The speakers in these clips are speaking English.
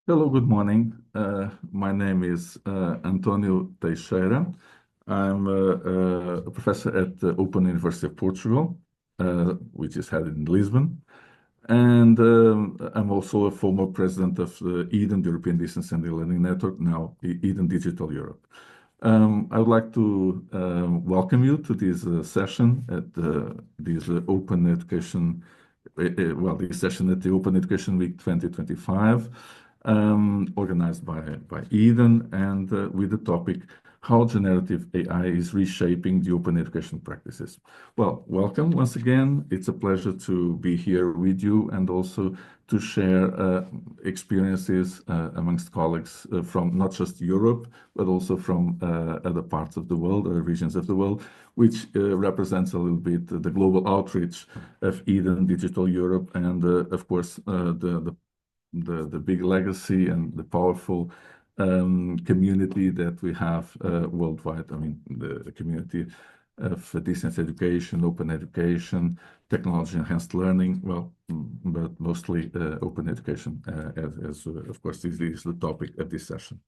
Hello, good morning. My name is Antonio Teixeira. I'm a professor at the Open University of Portugal, which is headed in Lisbon. And I'm also a former president of the EDEN, the European Distance and E-Learning Network, now EDEN Digital Europe. I would like to welcome you to this session at this Open Education, this session at the Open Education Week 2025. Organized by EDEN and with the topic, how generative AI is reshaping the open education practices. Well, welcome once again. It's a pleasure to be here with you and also to share experiences amongst colleagues from not just Europe, but also from other parts of the world, other regions of the world, which represents a little bit the global outreach of EDEN Digital Europe and, of course, the big legacy and the powerful community that we have worldwide. I mean, the community of distance education, open education, technology-enhanced learning, well, but mostly open education, as of course, this is the topic of this session.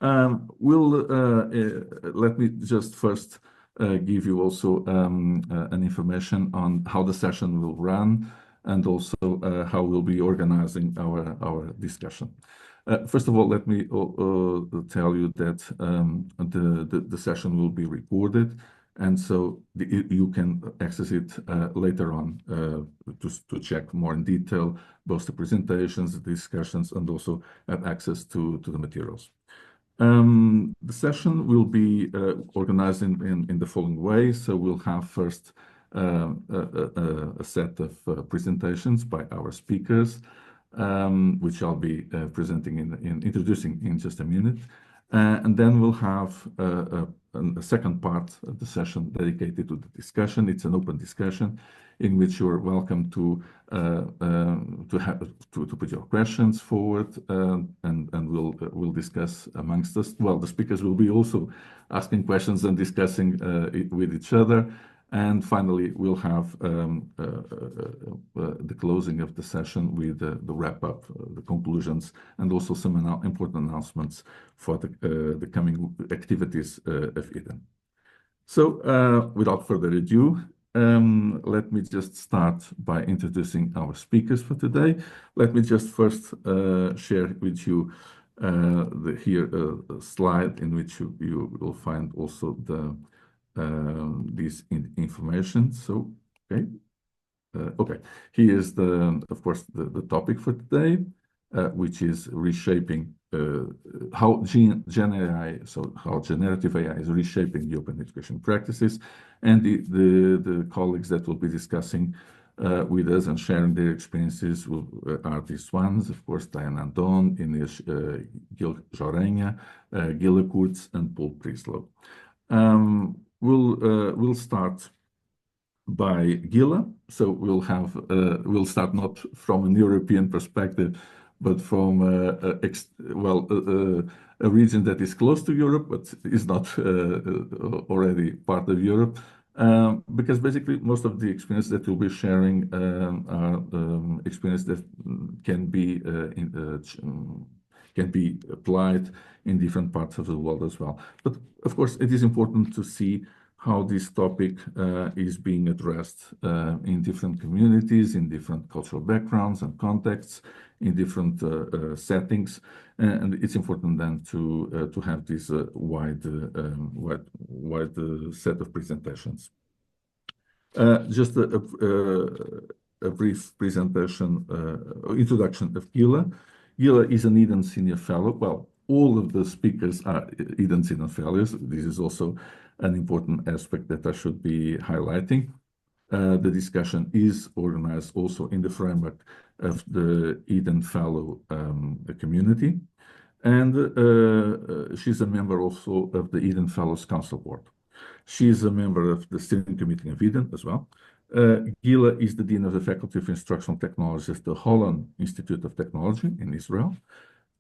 Let me just first give you also an information on how the session will run and also how we'll be organizing our discussion. First of all, let me tell you that the session will be recorded, and so you can access it later on to check more in detail both the presentations, the discussions, and also have access to the materials. The session will be organized in the following way. So we'll have first a set of presentations by our speakers, which I'll be introducing in just a minute. And then we'll have a second part of the session dedicated to the discussion. It's an open discussion in which you're welcome to put your questions forward, and we'll discuss amongst us. Well, the speakers will be also asking questions and discussing with each other. And finally, we'll have the closing of the session with the wrap-up, the conclusions, and also some important announcements for the coming activities of EDEN. So without further ado, let me just start by introducing our speakers for today. Let me just first share with you here a slide in which you will find also this information. So, okay. Here is of course, the topic for today, which is reshaping how GenAI, so how generative AI is reshaping the open education practices, and the colleagues that will be discussing with us and sharing their experiences are these ones, of course, Diana Andon, Inês Gil Jorenha, Gila Kurtz, and Paul Prislow. We'll start by Gila. So we'll start not from an European perspective, but from a region that is close to Europe, but is not already part of Europe, because basically most of the experience that we'll be sharing are experience that can be applied in different parts of the world as well. But of course, it is important to see how this topic is being addressed in different communities, in different cultural backgrounds and contexts, in different settings, and it's important then to have this wide set of presentations. Just a brief presentation, introduction of Gila. Gila is an EDEN Senior Fellow. Well, all of the speakers are EDEN Senior Fellows. This is also an important aspect that I should be highlighting. The discussion is organized also in the framework of the EDEN Fellow community. And she's a member also of the EDEN Fellows Council Board. She's a member of the Steering Committee of EDEN as well. Gila is the Dean of the Faculty of Instructional Technology at the Holland Institute of Technology in Israel.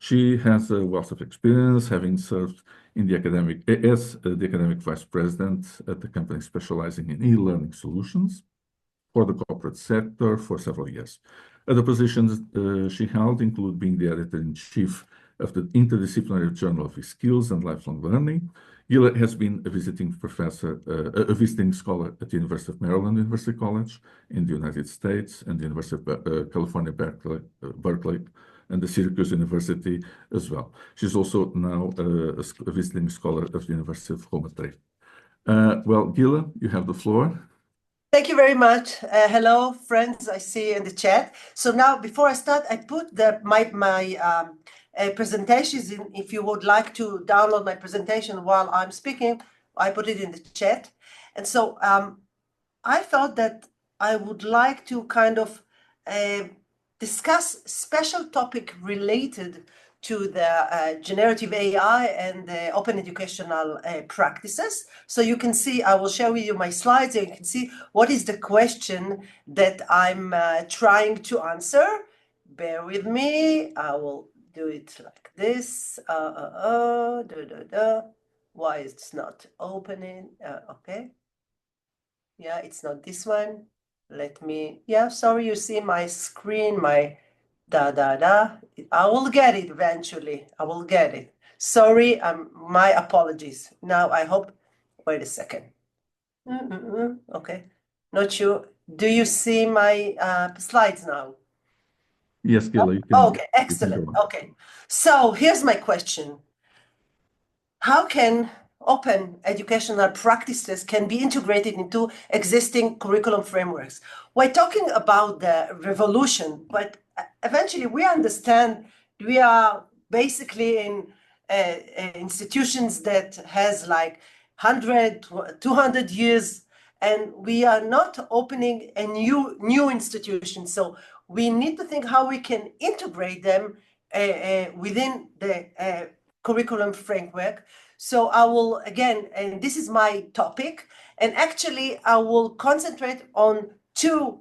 She has a wealth of experience, having served in the as the academic vice president at the company specializing in e-learning solutions for the corporate sector for several years. Other positions she held include being the editor-in-chief of the Interdisciplinary Journal of Skills and Lifelong Learning. Gila has been a visiting professor, a visiting scholar at the University of Maryland University College in the United States and the University of California, Berkeley, and the Syracuse University as well. She's also now a visiting scholar of the University of Roma III. Well, Gila, you have the floor. Thank you very much. Hello, friends. I see in the chat. So now, before I start, I put my presentations in. If you would like to download my presentation while I'm speaking, I put it in the chat. And so I thought that I would like to kind of discuss special topic related to the generative AI and the open educational practices. So you can see, I will share with you my slides, and you can see what is the question that I'm trying to answer. Bear with me, I will do it like this. Why it's not opening? Okay. Yeah, it's not this one. Let me, yeah, sorry, you see my screen, my I will get it eventually. I will get it. Sorry, my apologies. Now I hope, wait a second. Okay, not sure. Do you see my slides now? Yes, Gila, you can. Okay, excellent. Okay, so here's my question. How can open educational practices can be integrated into existing curriculum frameworks? We're talking about the revolution, but eventually we understand we are basically in institutions that has like 100, 200 years, and we are not opening a new institution. So we need to think how we can integrate them within the curriculum framework. So I will, again, and this is my topic, and actually I will concentrate on two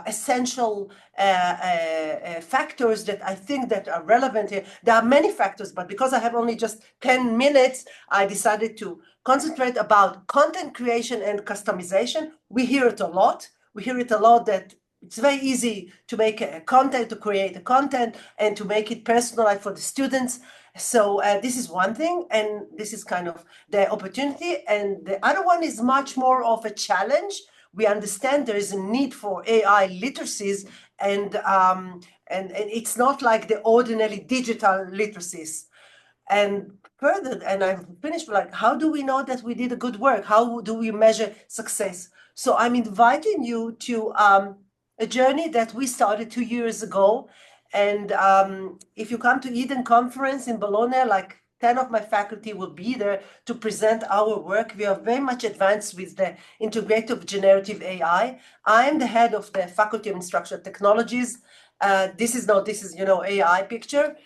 essential factors that I think that are relevant here. There are many factors, but because I have only just 10 minutes, I decided to concentrate about content creation and customization. We hear it a lot. We hear it a lot that it's very easy to make a content, to create a content, and to make it personalized for the students. So this is one thing, and this is kind of the opportunity. And the other one is much more of a challenge. We understand there is a need for AI literacies, and it's not like the ordinary digital literacies. And further, and I've finished, like, how do we know that we did a good work? How do we measure success? So I'm inviting you to a journey that we started 2 years ago. And if you come to Eden Conference in Bologna, like 10 of my faculty will be there to present our work. We are very much advanced with the integrative generative AI. I am the head of the Faculty of Instructional Technologies. This is AI picture.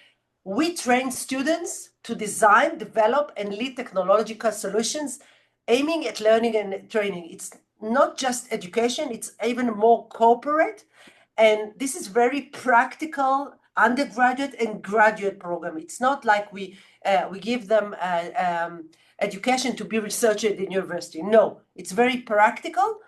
We train students to design, develop, and lead technological solutions aiming at learning and training. It's not just education, it's even more corporate. And this is very practical undergraduate and graduate program. It's not like we give them education to be researched in university. No, it's very practical.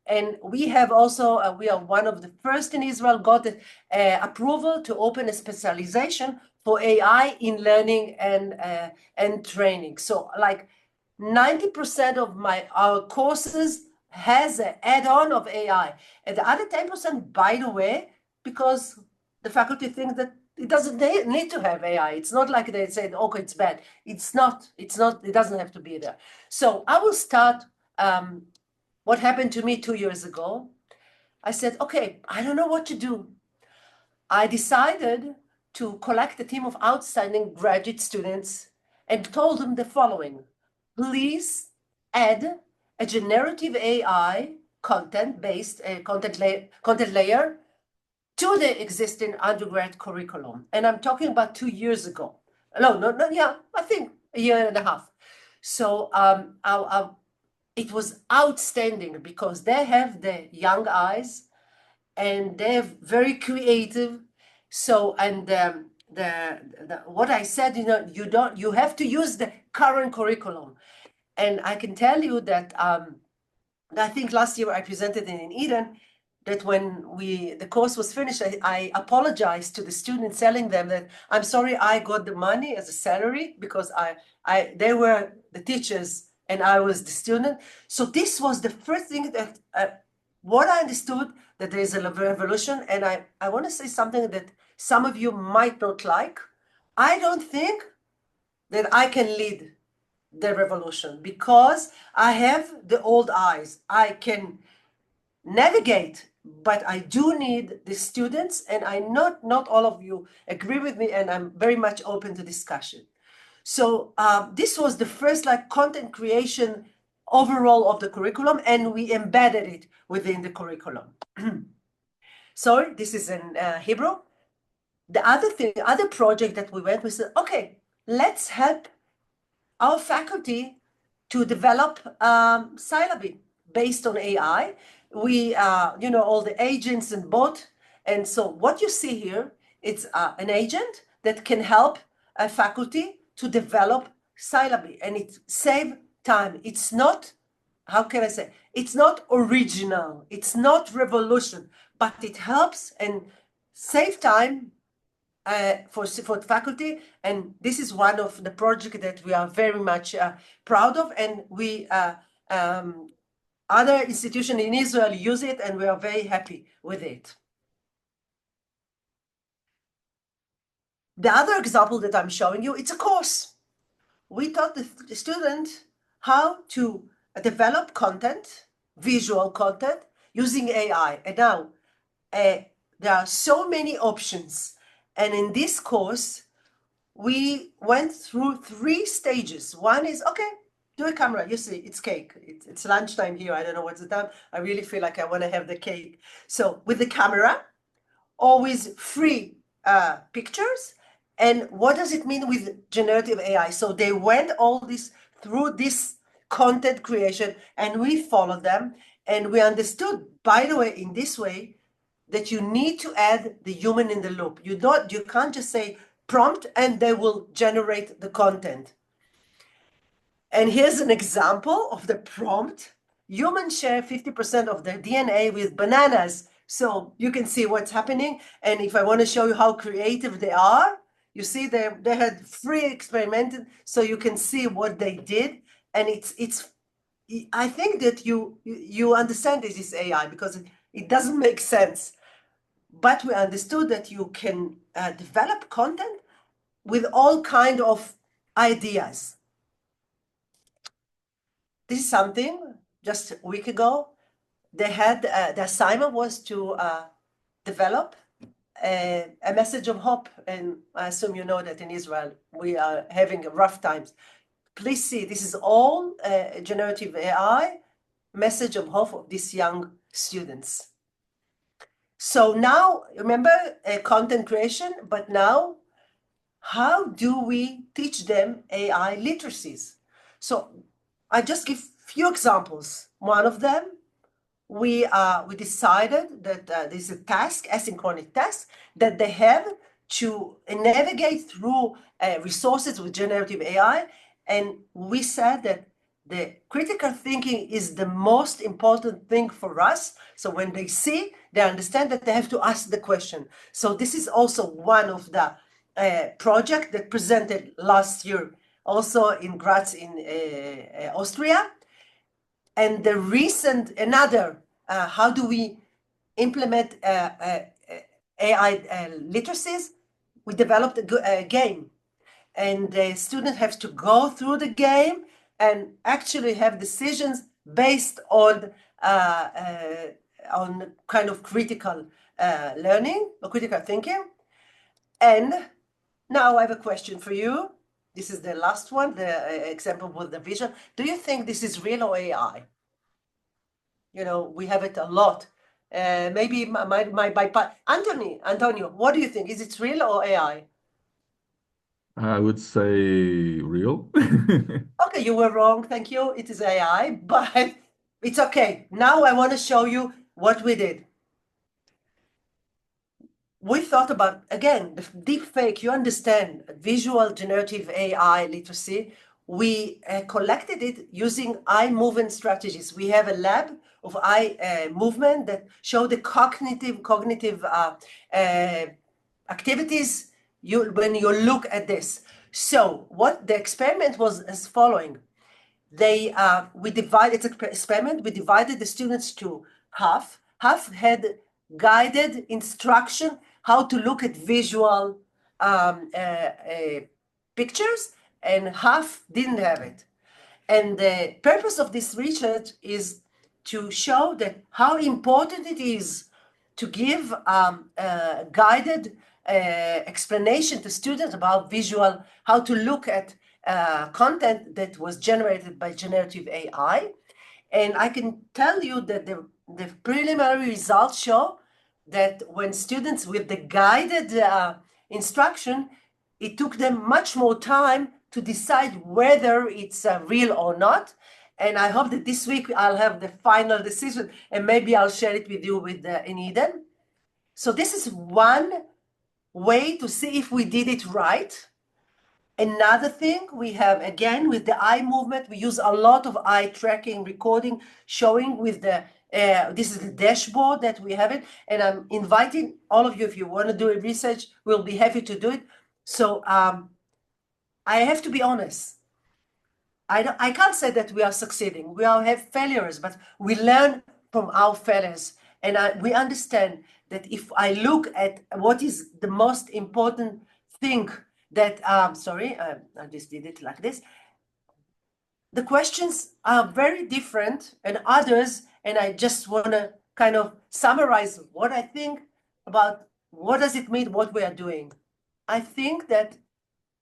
And we have also, we are one of the first in Israel, got approval to open a specialization for AI in learning and training. So like 90% of our courses has an add-on of AI. And the other 10%, by the way, because the faculty think that it doesn't need to have AI. It's not like they said, okay, it's bad. It's not, it doesn't have to be there. So I will start what happened to me 2 years ago. I said, okay, I don't know what to do. I decided to collect a team of outstanding graduate students and told them the following: please add a generative AI content-based content layer to the existing undergrad curriculum. And I'm talking about 2 years ago. I think a year and a half. So it was outstanding because they have the young eyes and they're very creative. So, and what I said, you have to use the current curriculum. And I can tell you that I think last year I presented in Eden, that when the course was finished, I apologized to the students, telling them that I'm sorry I got the money as a salary because they were the teachers and I was the student. So this was the first thing that what I understood, that there is a revolution. And I want to say something that some of you might not like. I don't think that I can lead the revolution because I have the old eyes. I can navigate, but I do need the students, and I not all of you agree with me, and I'm very much open to discussion. So this was the first content creation overall of the curriculum, and we embedded it within the curriculum. Sorry, this is in Hebrew. The other project that we said, okay, let's help our faculty to develop syllabi based on AI. We, all the agents and bot. And so what you see here, it's an agent that can help a faculty to develop syllabi, and it save time. It's not, how can I say, it's not original, it's not revolution, but it helps and save time for faculty, and this is one of the projects that we are very much proud of, and we other institutions in Israel use it, and we are very happy with it. The other example that I'm showing you, it's a course. We taught the student how to develop content, visual content, using AI, and now there are so many options. And in this course, we went through 3 stages. One is, okay, do a camera. You see, it's cake. It's lunchtime here. I don't know what's the time. I really feel like I want to have the cake. So with the camera, always free pictures. And what does it mean with generative AI? So they went through this content creation, and we followed them. And we understood, by the way, in this way, that you need to add the human in the loop. You can't just say prompt and they will generate the content. And here's an example of the prompt. Humans share 50% of their DNA with bananas. So you can see what's happening. And if I want to show you how creative they are, you see they had free experimented, so you can see what they did. And I think that you understand this is AI because it doesn't make sense. But we understood that you can develop content with all kind of ideas. This is something just a week ago. They had the assignment was to develop a message of hope, and I assume you know that in Israel we are having rough times. Please see, this is all generative AI message of hope of these young students. So now, remember content creation, but now, how do we teach them AI literacies? So I just give few examples. One of them, we decided that there's a task, asynchronous task, that they have to navigate through resources with generative AI. And we said that the critical thinking is the most important thing for us. So when they see, they understand that they have to ask the question. So this is also one of the project that presented last year, also in Graz in Austria. And the recent, how do we implement AI literacies? We developed a game, and the student has to go through the game and actually have decisions based on kind of critical learning or critical thinking. And now I have a question for you. This is the last one, the example with the vision. Do you think this is real or AI? You know, we have it a lot. Maybe Antonio, what do you think? Is it real or AI? I would say real. Okay, you were wrong. Thank you. It is AI, but it's okay. Now I want to show you what we did. We thought about, again, the deep fake, you understand, visual generative AI literacy. We collected it using eye movement strategies. We have a lab of eye movement that show the cognitive activities when you look at this. So what the experiment was as following. We divided the students to half. Half had guided instruction how to look at visual pictures, and half didn't have it. And the purpose of this research is to show that how important it is to give guided explanation to students about visual, how to look at content that was generated by generative AI. And I can tell you that the preliminary results show that when students with the guided instruction, it took them much more time to decide whether it's real or not. And I hope that this week I'll have the final decision, and maybe I'll share it with you in Eden. So this is one way to see if we did it right. Another thing we have, again, with the eye movement, we use a lot of eye tracking, recording, showing with the, this is the dashboard that we have it. And I'm inviting all of you, if you want to do a research, we'll be happy to do it. So I have to be honest. I can't say that we are succeeding. We all have failures, but we learn from our failures. And we understand that if I look at what is the most important thing that, sorry, I just did it like this. The questions are very different and others, and I just want to kind of summarize what I think about what does it mean, what we are doing. I think that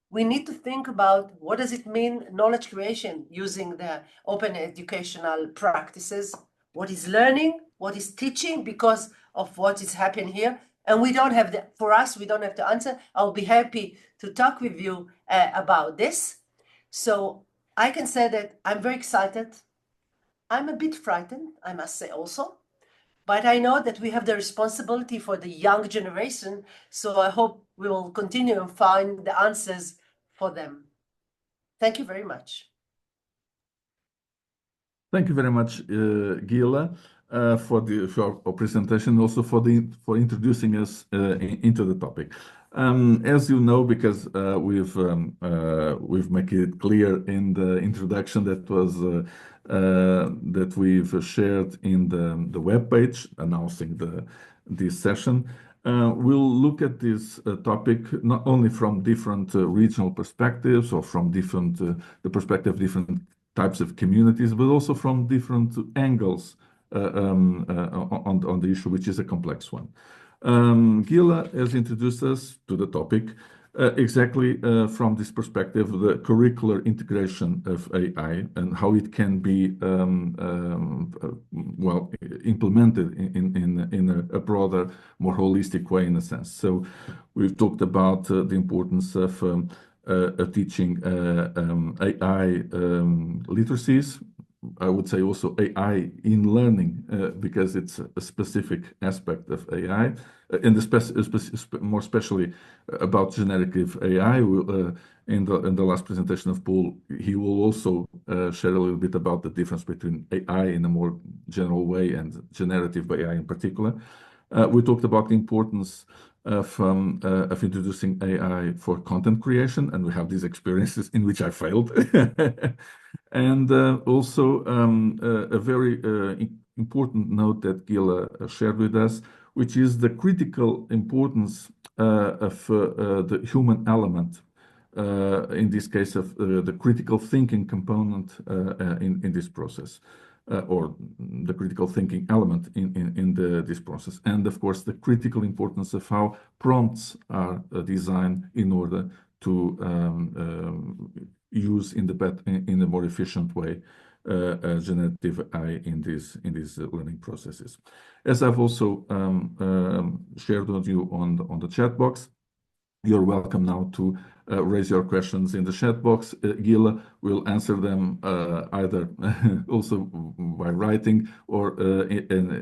we need to think about what does it mean knowledge creation using the open educational practices, what is learning, what is teaching, because of what is happening here. And we don't have for us, we don't have the answer. I'll be happy to talk with you about this. So I can say that I'm very excited. I'm a bit frightened, I must say also, but I know that we have the responsibility for the young generation. So I hope we will continue and find the answers for them. Thank you very much. Thank you very much, Gila, for our presentation, also for introducing us into the topic. As you know, because we've made it clear in the introduction that we've shared in the webpage announcing this session. We'll look at this topic not only from different regional perspectives or from the perspective of different types of communities, but also from different angles on the issue, which is a complex one. Gila has introduced us to the topic exactly from this perspective, the curricular integration of AI and how it can be well implemented in a broader, more holistic way, in a sense. So we've talked about the importance of teaching AI literacies. I would say also AI in learning, because it's a specific aspect of AI, and more especially about generative AI. In the last presentation of Paul, he will also share a little bit about the difference between AI in a more general way and generative AI in particular. We talked about the importance of introducing AI for content creation, and we have these experiences in which I failed. And also a very important note that Gila shared with us, which is the critical importance of the human element, in this case of the critical thinking component in this process, or the critical thinking element in this process. And of course, the critical importance of how prompts are designed in order to use in a more efficient way generative AI in these learning processes. As I've also shared with you on the chat box, you're welcome now to raise your questions in the chat box. Gila will answer them either also by writing or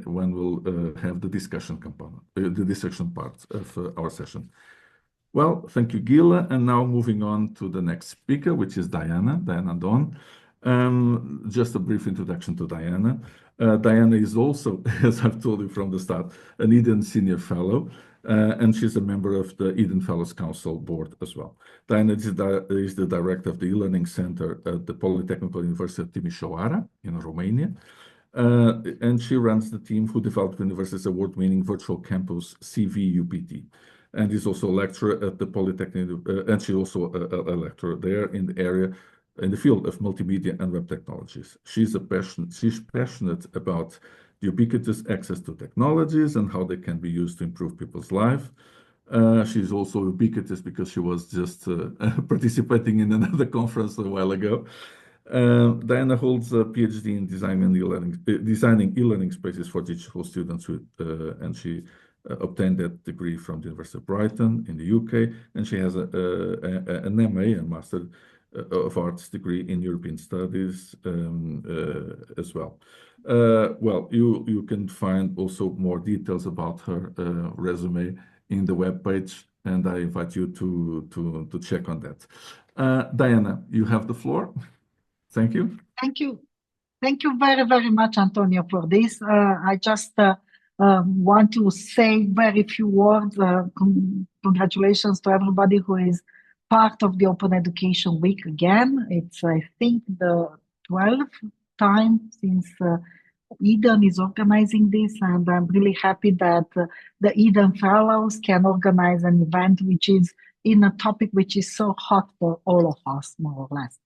when we'll have the discussion component, the discussion part of our session. Well, thank you, Gila. And now moving on to the next speaker, which is Diana Don. Just a brief introduction to Diana. Diana is also, as I've told you from the start, an Eden Senior Fellow, and she's a member of the Eden Fellows Council Board as well. Diana is the director of the e-learning center at the Polytechnical University of Timișoara in Romania. And she runs the team who developed the university's award-winning virtual campus CVUPT, and is also a lecturer at the Polytechnic, and she's also a lecturer there in the area, in the field of multimedia and web technologies. She's passionate about the ubiquitous access to technologies and how they can be used to improve people's life. She's also ubiquitous because she was just participating in another conference a while ago. Diana holds a PhD in designing e-learning spaces for digital students, and she obtained that degree from the University of Brighton in the UK, and she has an MA, a Master of Arts degree in European Studies as well. Well, you can find also more details about her resume in the webpage, and I invite you to check on that. Diana, you have the floor. Thank you. Thank you. Thank you very, very much, Antonio, for this. I just want to say very few words. Congratulations to everybody who is part of the Open Education Week again. It's, I think, the 12th time since Eden is organizing this, and I'm really happy that the Eden Fellows can organize an event which is in a topic which is so hot for all of us, more or less.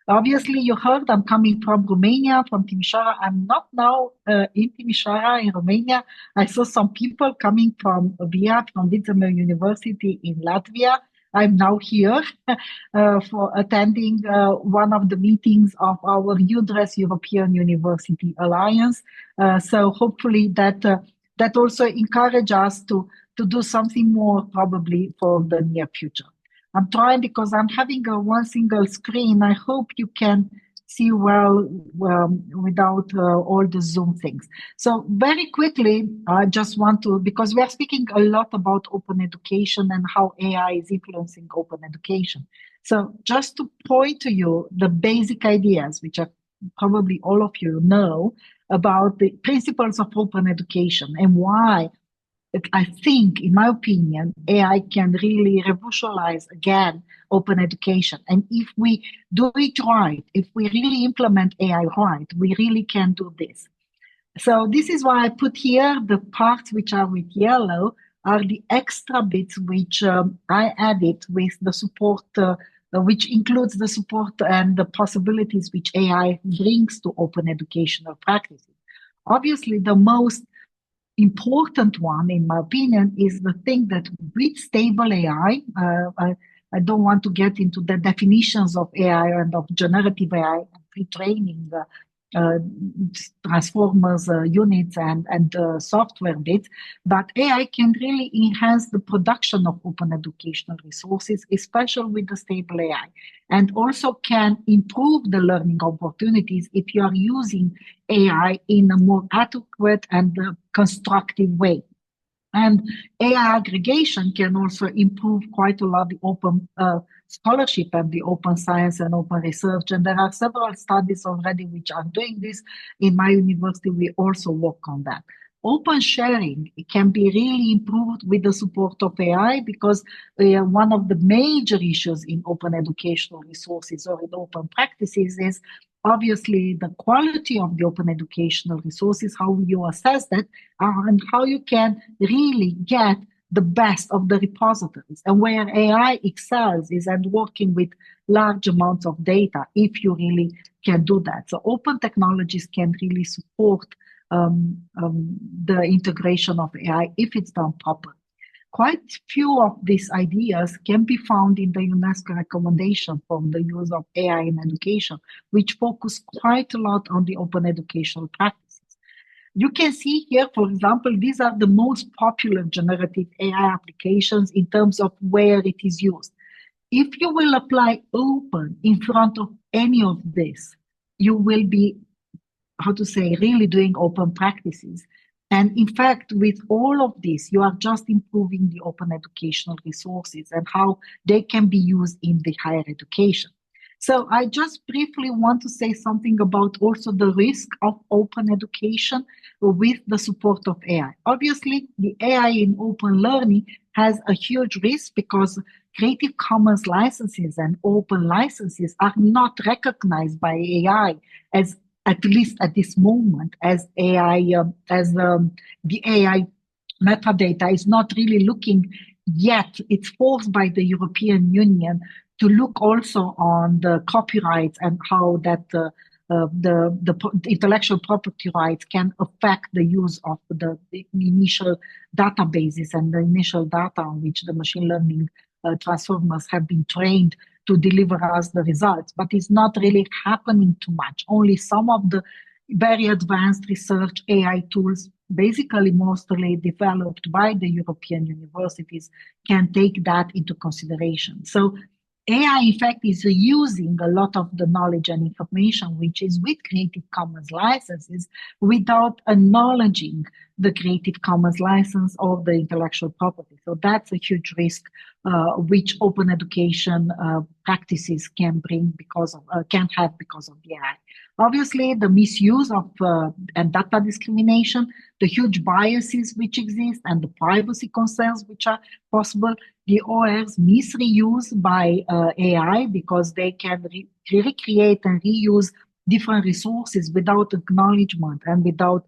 Obviously, you heard I'm coming from Romania, from Timișoara. I'm not now in Timișoara, in Romania. I saw some people coming from VIA, from Vidzeme University in Latvia. I'm now here for attending one of the meetings of our UDRES European University Alliance. So hopefully that also encourages us to do something more probably for the near future. I'm trying because I'm having one single screen. I hope you can see well without all the Zoom things. So very quickly, I just want to, because we are speaking a lot about open education and how AI is influencing open education. So just to point to you the basic ideas, which are probably all of you know about the principles of open education and why I think, in my opinion, AI can really revolutionize again open education. And if we do it right, if we really implement AI right, we really can do this. So this is why I put here the parts which are with yellow are the extra bits which I added with the support, which includes the support and the possibilities which AI brings to open educational practices. Obviously, the most important one, in my opinion, is the thing that with stable AI, I don't want to get into the definitions of AI and of generative AI, pre-training, transformers, units, and software bits, but AI can really enhance the production of open educational resources, especially with the stable AI, and also can improve the learning opportunities if you are using AI in a more adequate and constructive way. And AI aggregation can also improve quite a lot the open scholarship and the open science and open research. And there are several studies already which are doing this. In my university, we also work on that. Open sharing can be really improved with the support of AI because one of the major issues in open educational resources or in open practices is obviously the quality of the open educational resources, how you assess that, and how you can really get the best of the repositories. And where AI excels is at working with large amounts of data, if you really can do that. So open technologies can really support the integration of AI if it's done properly. Quite few of these ideas can be found in the UNESCO recommendation from the use of AI in education, which focus quite a lot on the open educational practices. You can see here, for example, these are the most popular generative AI applications in terms of where it is used. If you will apply open in front of any of this, you will be, really doing open practices. And in fact, with all of this, you are just improving the open educational resources and how they can be used in the higher education. So I just briefly want to say something about also the risk of open education with the support of AI. Obviously, the AI in open learning has a huge risk because Creative Commons licenses and open licenses are not recognized by AI as, at least at this moment, as the AI metadata is not really looking yet. It's forced by the European Union to look also on the copyrights and how that the intellectual property rights can affect the use of the initial databases and the initial data on which the machine learning transformers have been trained to deliver us the results. But it's not really happening too much. Only some of the very advanced research AI tools, basically mostly developed by the European universities, can take that into consideration. So AI, in fact, is using a lot of the knowledge and information which is with Creative Commons licenses without acknowledging the Creative Commons license or the intellectual property. So that's a huge risk which open education practices can bring can have because of the AI. Obviously, the misuse of and data discrimination, the huge biases which exist, and the privacy concerns which are possible. The ORs misreuse by AI because they can recreate and reuse different resources without acknowledgement and without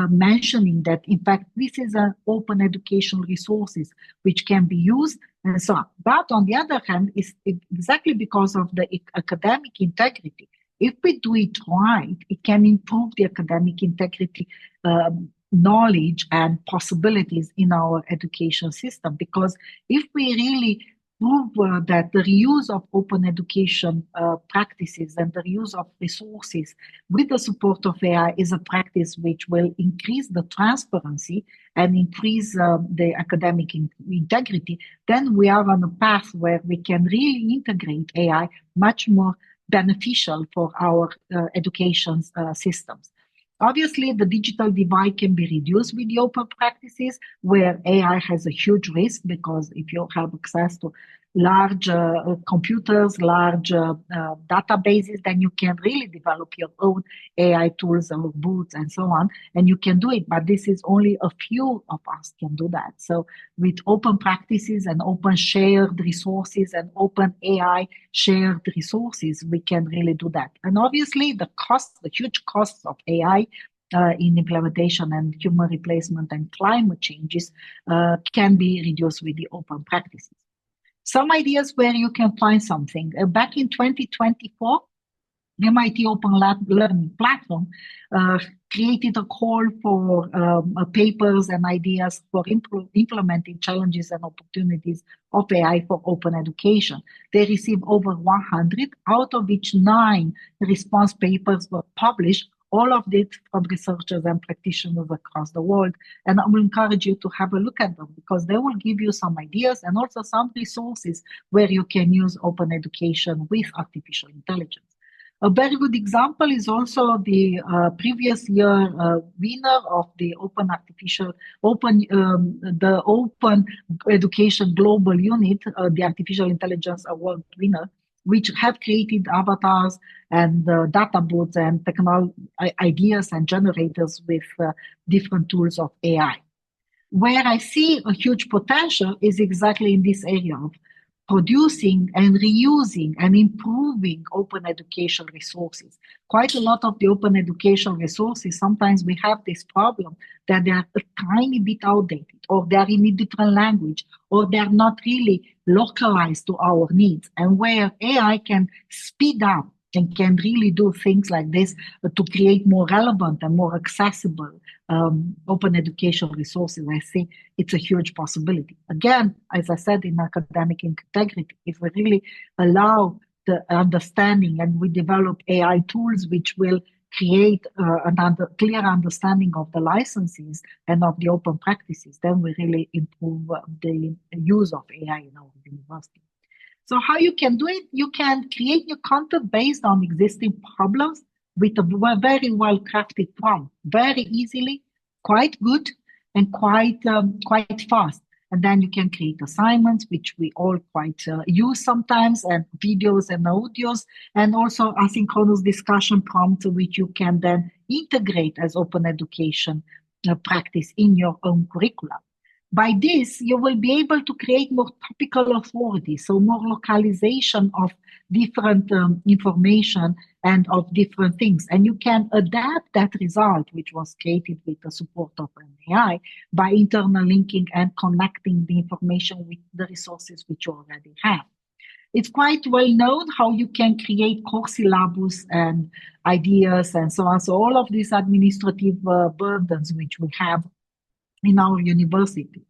mentioning that, in fact, this is an open educational resources which can be used and so on. But on the other hand, it's exactly because of the academic integrity. If we do it right, it can improve the academic integrity, knowledge and possibilities in our education system. Because if we really prove that the reuse of open education practices and the reuse of resources with the support of AI is a practice which will increase the transparency and increase the academic integrity, then we are on a path where we can really integrate AI much more beneficial for our education systems. Obviously, the digital divide can be reduced with the open practices, where AI has a huge risk, because if you have access to large computers, large databases, then you can really develop your own AI tools and boots and so on, and you can do it. But this is only a few of us can do that. So with open practices and open shared resources and open AI shared resources, we can really do that. And obviously, the huge costs of AI in implementation and human replacement and climate changes can be reduced with the open practices. Some ideas where you can find something. Back in 2024, MIT Open Learning Platform created a call for papers and ideas for implementing challenges and opportunities of AI for open education. They received over 100, out of which 9 response papers were published, all of it from researchers and practitioners across the world. And I will encourage you to have a look at them, because they will give you some ideas and also some resources where you can use open education with artificial intelligence. A very good example is also the previous year winner of the Open Education Global Unit, the Artificial Intelligence Award winner, which have created avatars and data bots and technology ideas and generators with different tools of AI. Where I see a huge potential is exactly in this area of producing and reusing and improving open education resources. Quite a lot of the open education resources, sometimes we have this problem that they are a tiny bit outdated, or they are in a different language, or they are not really localized to our needs. And where AI can speed up and can really do things like this to create more relevant and more accessible open education resources, I think it's a huge possibility. Again, as I said, in academic integrity, if we really allow the understanding and we develop AI tools which will create a clear understanding of the licenses and of the open practices, then we really improve the use of AI in our university. So how you can do it? You can create new content based on existing problems with a very well-crafted prompt, very easily, quite good, and quite fast. And then you can create assignments, which we all quite use sometimes, and videos and audios, and also asynchronous discussion prompts, which you can then integrate as open education practice in your own curriculum. By this, you will be able to create more topical authority, so more localization of different information and of different things. And you can adapt that result, which was created with the support of an AI, by internal linking and connecting the information with the resources which you already have. It's quite well known how you can create course syllabus and ideas and so on. So all of these administrative burdens which we have in our universities.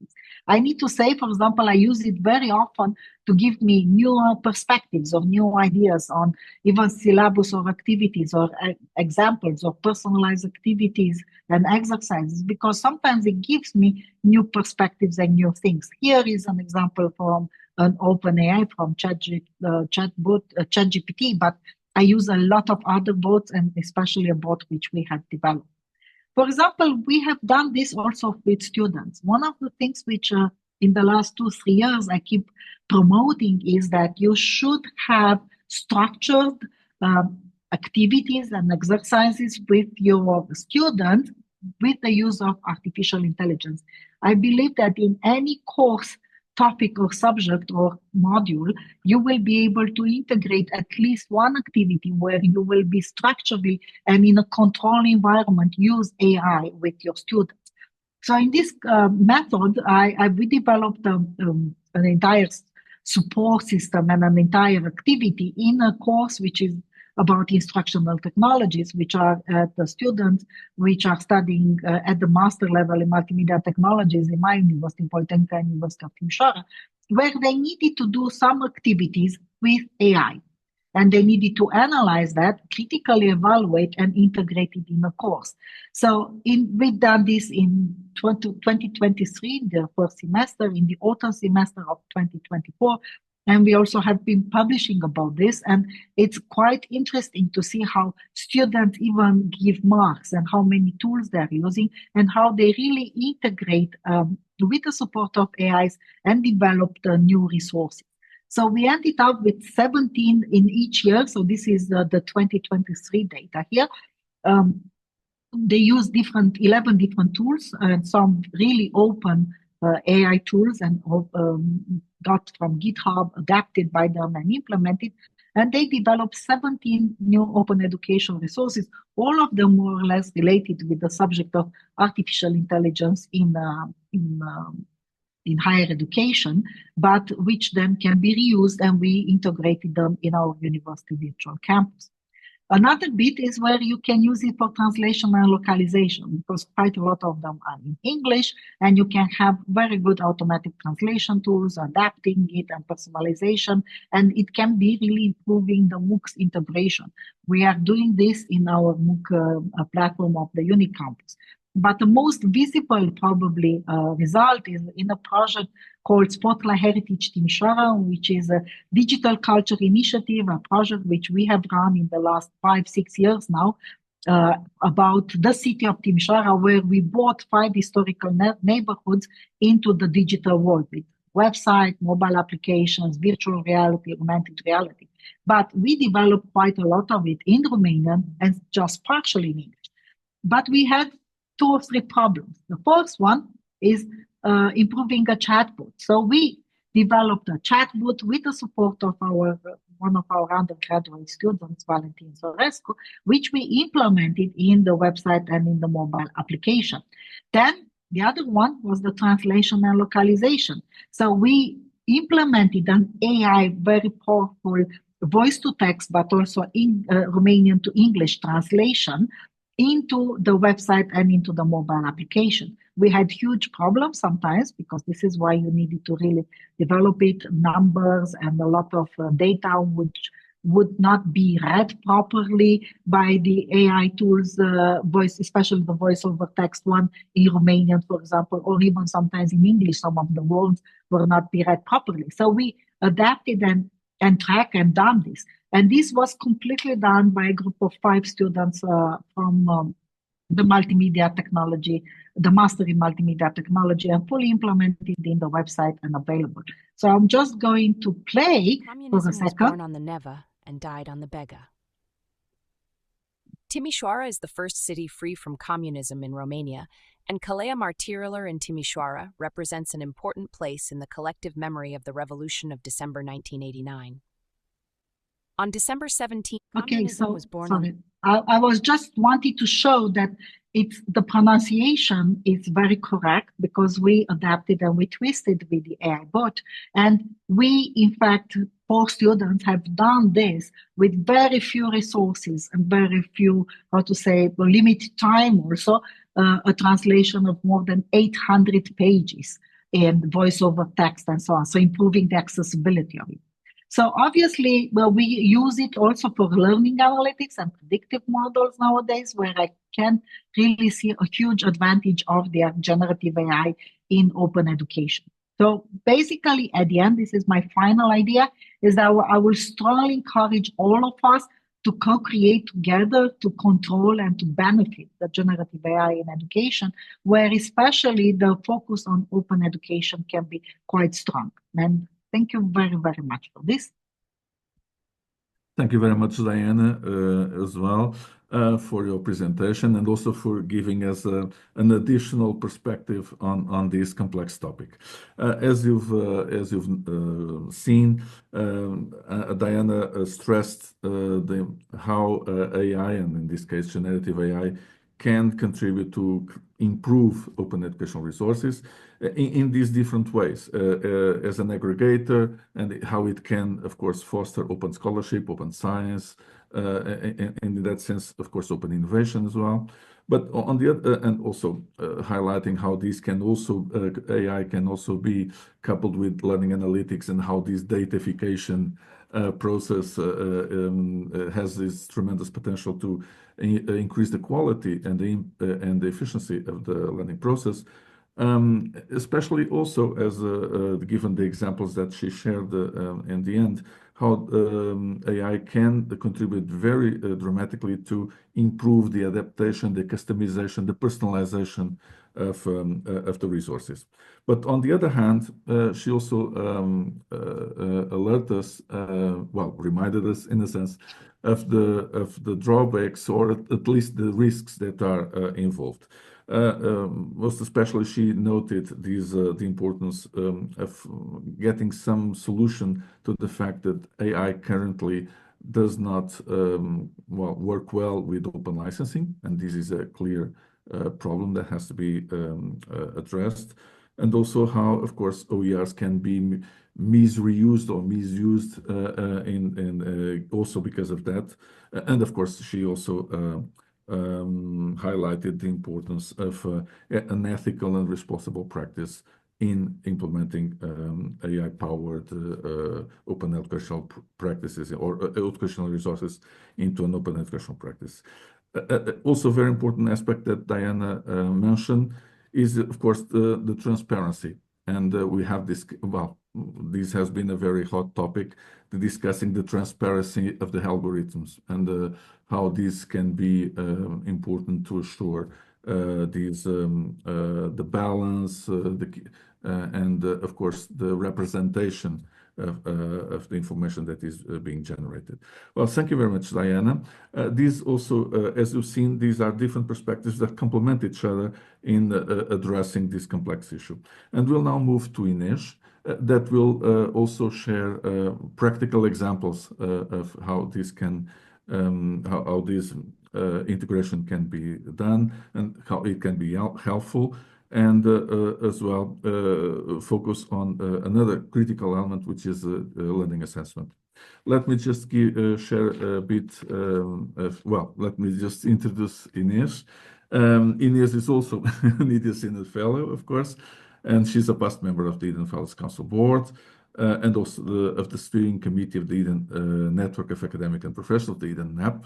I need to say, for example, I use it very often to give me new perspectives or new ideas on even syllabus or activities or examples of personalized activities and exercises, because sometimes it gives me new perspectives and new things. Here is an example from an open AI from ChatGPT, but I use a lot of other bots, and especially a bot which we have developed. For example, we have done this also with students. One of the things which in the last 2-3 years I keep promoting is that you should have structured activities and exercises with your students with the use of artificial intelligence. I believe that in any course, topic or subject or module, you will be able to integrate at least one activity where you will be structurally and in a controlled environment use AI with your students. So in this method, we developed an entire support system and an entire activity in a course which is about instructional technologies, which are the students which are studying at the master level in multimedia technologies in my university, Polytechnic University of Timișoara, where they needed to do some activities with AI. And they needed to analyze that, critically evaluate, and integrate it in a course. So we've done this in 2023, the first semester, in the autumn semester of 2024, and we also have been publishing about this, and it's quite interesting to see how students even give marks and how many tools they're using and how they really integrate with the support of AIs and develop the new resources. So we ended up with 17 in each year. So this is the 2023 data here. They use 11 different tools and some really open AI tools and got from GitHub, adapted by them and implemented. And they developed 17 new open education resources, all of them more or less related with the subject of artificial intelligence in higher education, but which then can be reused, and we integrated them in our university virtual campus. Another bit is where you can use it for translation and localization, because quite a lot of them are in English, and you can have very good automatic translation tools, adapting it and personalization, and it can be really improving the MOOC's integration. We are doing this in our MOOC platform of the Unicampus. But the most visible probably result is in a project called Spotlight Heritage Timișoara, which is a digital culture initiative, a project which we have run in the last 5-6 years now about the city of Timișoara, where we brought 5 historical neighborhoods into the digital world with website, mobile applications, virtual reality, augmented reality. But we developed quite a lot of it in Romanian and just partially in English. But we had 2 or 3 problems. The first one is improving a chatbot. So we developed a chatbot with the support of one of our undergraduate students, Valentin Sorescu, which we implemented in the website and in the mobile application. Then the other one was the translation and localization. So we implemented an AI, very powerful voice to text, but also in Romanian to English translation into the website and into the mobile application. We had huge problems sometimes, because this is why you needed to really develop it, numbers and a lot of data which would not be read properly by the AI tools, voice, especially the voice over text one in Romanian, for example, or even sometimes in English, some of the words were not be read properly. So we adapted and tracked and done this. And this was completely done by a group of 5 students from the multimedia technology, the master in multimedia technology, and fully implemented in the website and available. So I'm just going to play for a Communism was second. born on the Neva and died on the Bega. Timișoara is the first city free from communism in Romania, and Calea Martirilor in Timișoara represents an important place in the collective memory of the revolution of December 1989. On December 17th, communism was born on... I was just wanting to show that the pronunciation is very correct because we adapted and we twisted with the AI bot. And we, in fact, for students have done this with very few resources and very few, limited time also, a translation of more than 800 pages in voice-over text and so on. So improving the accessibility of it. So obviously, we use it also for learning analytics and predictive models nowadays, where I can really see a huge advantage of the generative AI in open education. So basically, at the end, this is my final idea, is that I will strongly encourage all of us to co-create together to control and to benefit the generative AI in education, where especially the focus on open education can be quite strong. And thank you very, very much for this. Thank you very much, Diana, as well, for your presentation and also for giving us an additional perspective on this complex topic. As you've seen, Diana stressed how AI, and in this case, generative AI, can contribute to improve open educational resources in these different ways, as an aggregator, and how it can, of course, foster open scholarship, open science, and in that sense, of course, open innovation as well. But on the other, and also highlighting how these can also, AI can also be coupled with learning analytics, and how this datafication process has this tremendous potential to increase the quality and the efficiency of the learning process, especially also as given the examples that she shared in the end, how AI can contribute very dramatically to improve the adaptation, the customization, the personalization of the resources. But on the other hand, she also reminded us in a sense of the drawbacks, or at least the risks that are involved. Most especially, she noted the importance of getting some solution to the fact that AI currently does not work well with open licensing, and this is a clear problem that has to be addressed. And also how, of course, OERs can be misreused or misused, also because of that. And of course, she also highlighted the importance of an ethical and responsible practice in implementing AI-powered open educational practices or educational resources into an open educational practice. Also, very important aspect that Diana mentioned is, of course, the transparency. And we have this, this has been a very hot topic, discussing the transparency of the algorithms and how this can be important to assure the balance, and of course, the representation of the information that is being generated. Well, thank you very much, Diana. These also, as you've seen, these are different perspectives that complement each other in addressing this complex issue. And we'll now move to Inês, that will also share practical examples of how this can, how this integration can be done and how it can be helpful. And as well, focus on another critical element, which is learning assessment. Let me just share a bit let me just introduce Inês. Inês is also an EDN Fellow, of course, and she's a past member of the EDN Fellows Council Board, and also of the steering committee of the EDN Network of Academic and Professional, the EDN NAP.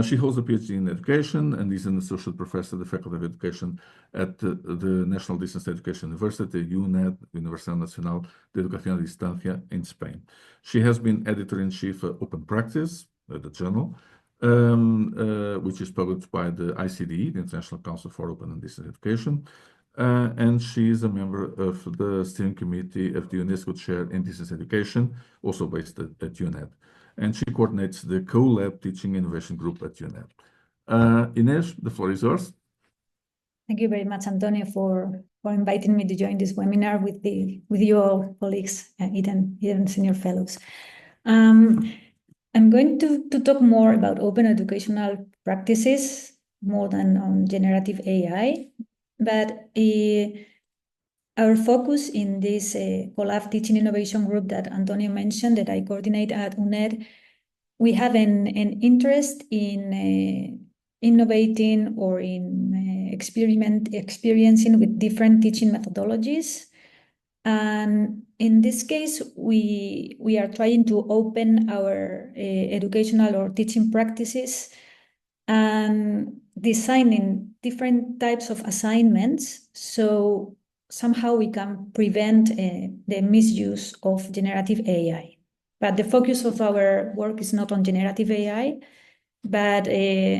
She holds a PhD in education and is an associate professor at the Faculty of Education at the National Distance Education University, UNED, Universidad Nacional de Educación a Distancia in Spain. She has been editor-in-chief of Open Practice, the journal, which is published by the ICD, the International Council for Open and Distance Education. And she is a member of the steering committee of the UNESCO Chair in Distance Education, also based at UNED. And she coordinates the Co-Lab Teaching Innovation Group at UNED. Inês, the floor is yours. Thank you very much, Antonio, for inviting me to join this webinar with you all colleagues, Eden Senior Fellows. I'm going to talk more about open educational practices, more than on generative AI, but our focus in this collab teaching innovation group that Antonio mentioned, that I coordinate at UNED, we have an interest in innovating or in experiencing with different teaching methodologies. And in this case, we are trying to open our educational or teaching practices and designing different types of assignments, so somehow we can prevent the misuse of generative AI. But the focus of our work is not on generative AI, but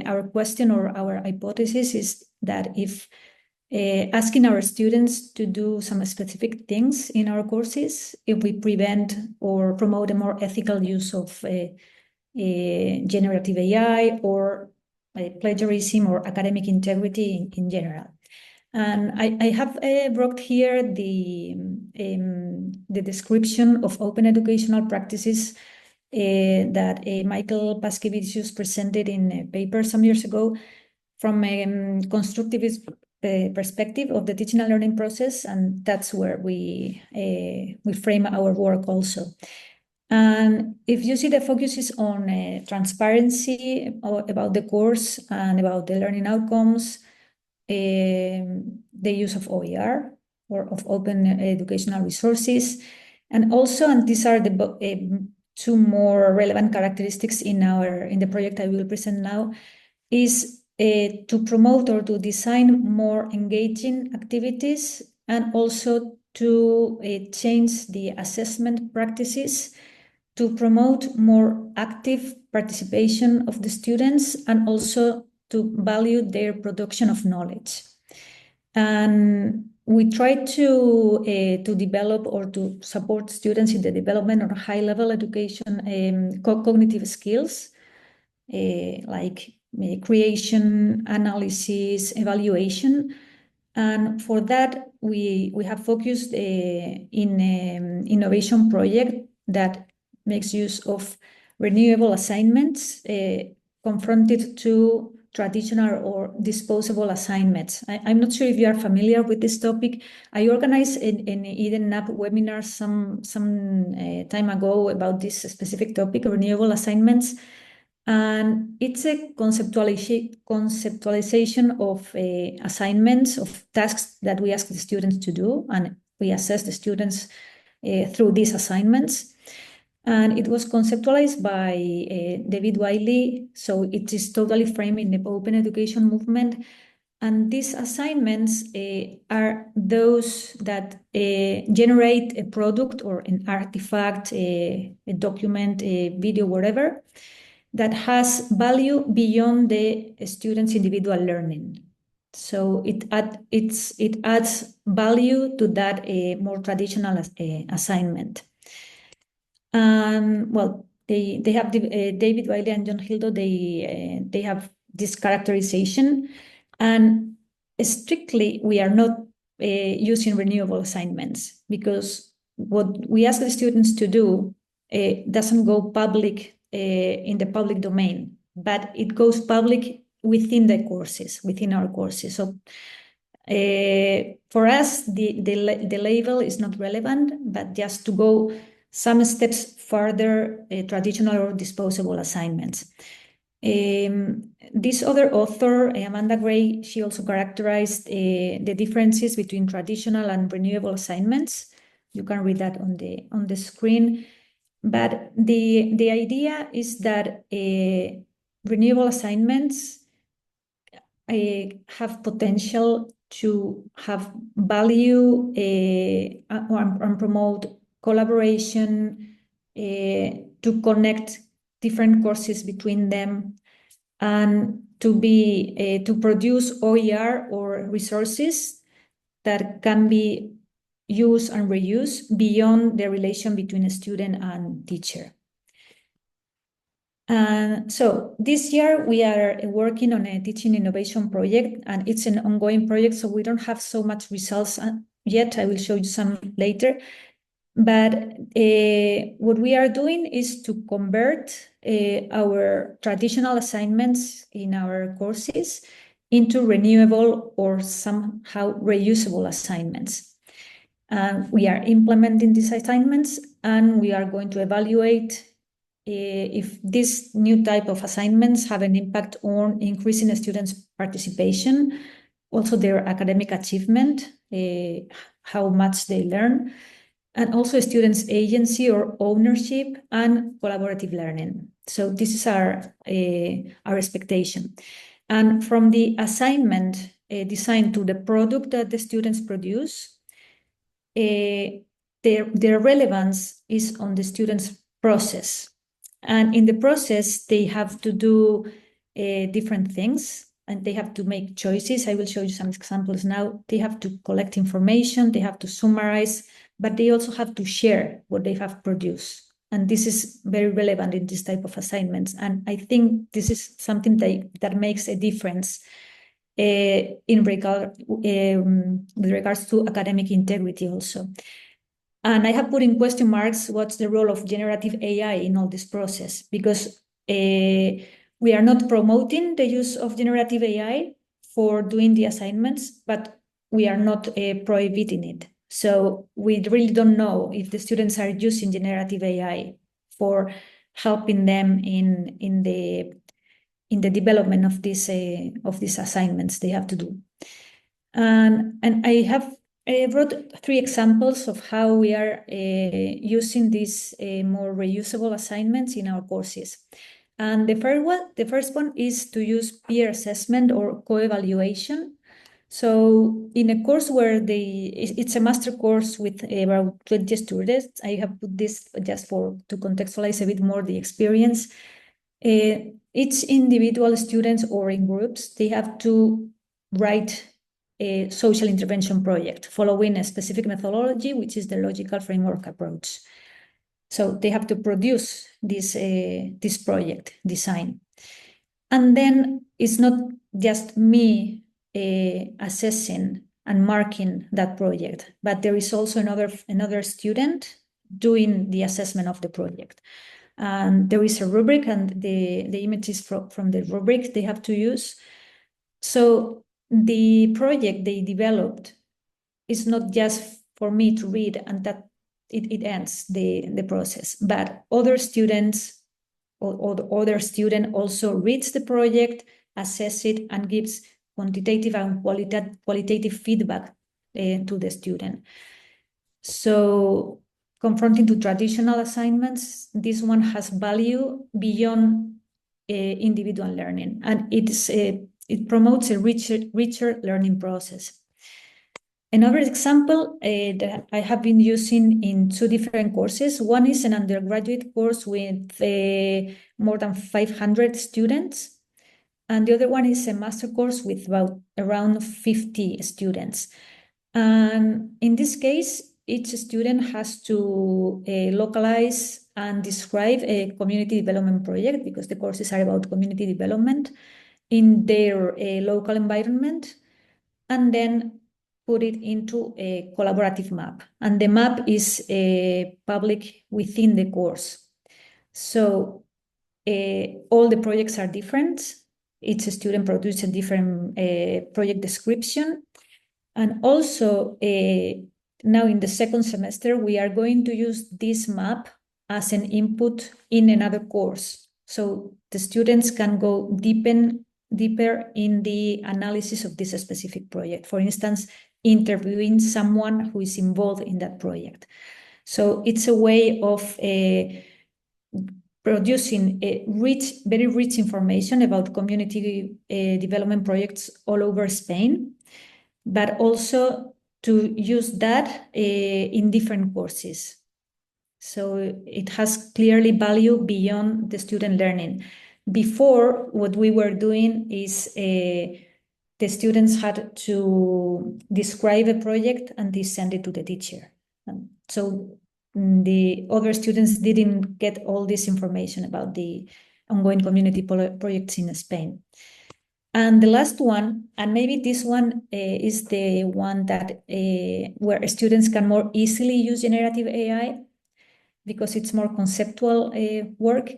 our question or our hypothesis is that if asking our students to do some specific things in our courses, if we prevent or promote a more ethical use of generative AI or plagiarism or academic integrity in general. And I have brought here the description of open educational practices that Michael Paskevicius presented in a paper some years ago from a constructivist perspective of the teaching and learning process, and that's where we frame our work also. And if you see, the focus is on transparency about the course and about the learning outcomes, the use of OER or of open educational resources, and also, and these are the two more relevant characteristics in the project I will present now, is to promote or to design more engaging activities, and also to change the assessment practices to promote more active participation of the students, and also to value their production of knowledge. And we try to develop or to support students in the development of high-level education cognitive skills, like creation, analysis, evaluation. And for that, we have focused in an innovation project that makes use of renewable assignments confronted to traditional or disposable assignments. I'm not sure if you are familiar with this topic. I organized an Eden App webinar some time ago about this specific topic, renewable assignments. And it's a conceptualization of assignments, of tasks that we ask the students to do, and we assess the students through these assignments. And it was conceptualized by David Wiley, so it is totally framed in the open education movement. And these assignments are those that generate a product or an artifact, a document, a video, whatever, that has value beyond the student's individual learning. So it adds value to that more traditional assignment. Well, they have David Wiley and John Hildo. They have this characterization, and strictly we are not using renewable assignments, because what we ask the students to do doesn't go public in the public domain, but it goes public within the courses, within our courses. So for us, the label is not relevant, but just to go some steps further, traditional or disposable assignments. This other author, Amanda Gray, she also characterized the differences between traditional and renewable assignments. You can read that on the screen. But the idea is that renewable assignments have potential to have value and promote collaboration, to connect different courses between them, and to produce OER or resources that can be used and reused beyond the relation between a student and teacher. And so this year we are working on a teaching innovation project, and it's an ongoing project, so we don't have so much results yet. I will show you some later. But what we are doing is to convert our traditional assignments in our courses into renewable or somehow reusable assignments. We are implementing these assignments, and we are going to evaluate if this new type of assignments have an impact on increasing students' participation, also their academic achievement, how much they learn, and also students' agency or ownership and collaborative learning. So this is our expectation. And from the assignment design to the product that the students produce, their relevance is on the students' process. And in the process, they have to do different things, and they have to make choices. I will show you some examples now. They have to collect information, they have to summarize, but they also have to share what they have produced. And this is very relevant in this type of assignments. And I think this is something that makes a difference with regards to academic integrity also. And I have put in question marks what's the role of generative AI in all this process, because we are not promoting the use of generative AI for doing the assignments, but we are not prohibiting it. So we really don't know if the students are using generative AI for helping them in the development of these assignments they have to do. And I wrote 3 examples of how we are using these more reusable assignments in our courses. And the first one is to use peer assessment or co-evaluation. So in a course where it's a master course with about 20 students, I have put this just to contextualize a bit more the experience. Each individual students or in groups, they have to write a social intervention project following a specific methodology, which is the logical framework approach. So they have to produce this project design. And then it's not just me assessing and marking that project, but there is also another student doing the assessment of the project. And there is a rubric, and the images from the rubric they have to use. So the project they developed is not just for me to read and that it ends the process, but other students or the other student also reads the project, assess it, and gives quantitative and qualitative feedback to the student. So confronting to traditional assignments, this one has value beyond individual learning, and it promotes a richer learning process. Another example that I have been using in 2 different courses. One is an undergraduate course with more than 500 students, and the other one is a master course with around 50 students. And in this case, each student has to localize and describe a community development project, because the courses are about community development in their local environment, and then put it into a collaborative map. And the map is public within the course. So all the projects are different. Each student produces a different project description. And also, now in the second semester, we are going to use this map as an input in another course. So the students can go deeper in the analysis of this specific project. For instance, interviewing someone who is involved in that project. So it's a way of producing very rich information about community development projects all over Spain, but also to use that in different courses. So it has clearly value beyond the student learning. before, what we were doing is the students had to describe a project and they send it to the teacher. So the other students didn't get all this information about the ongoing community projects in Spain. And the last one, and maybe this one is the one that where students can more easily use generative AI because it's more conceptual work.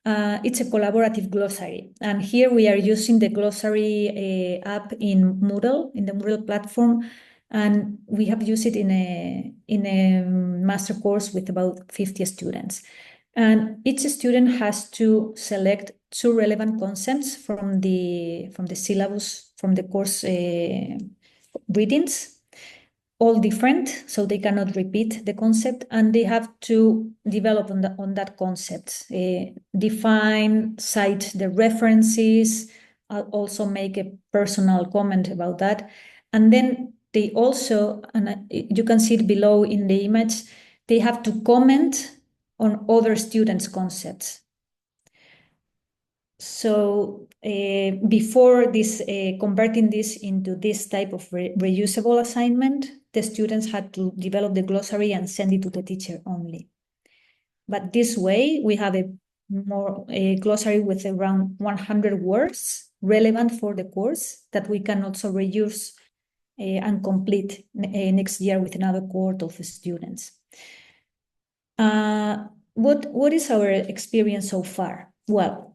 It's a collaborative glossary. And here we are using the glossary app in Moodle, in the Moodle platform. And we have used it in a master course with about 50 students. And each student has to select 2 relevant concepts from the syllabus, from the course readings, all different, so they cannot repeat the concept, and they have to develop on that concept, define, cite the references, also make a personal comment about that. And then they also, and you can see it below in the image, they have to comment on other students' concepts. So before this, converting this into this type of reusable assignment, the students had to develop the glossary and send it to the teacher only. But this way, we have a glossary with around 100 words relevant for the course that we can also reuse and complete next year with another cohort of students. What is our experience so far? Well,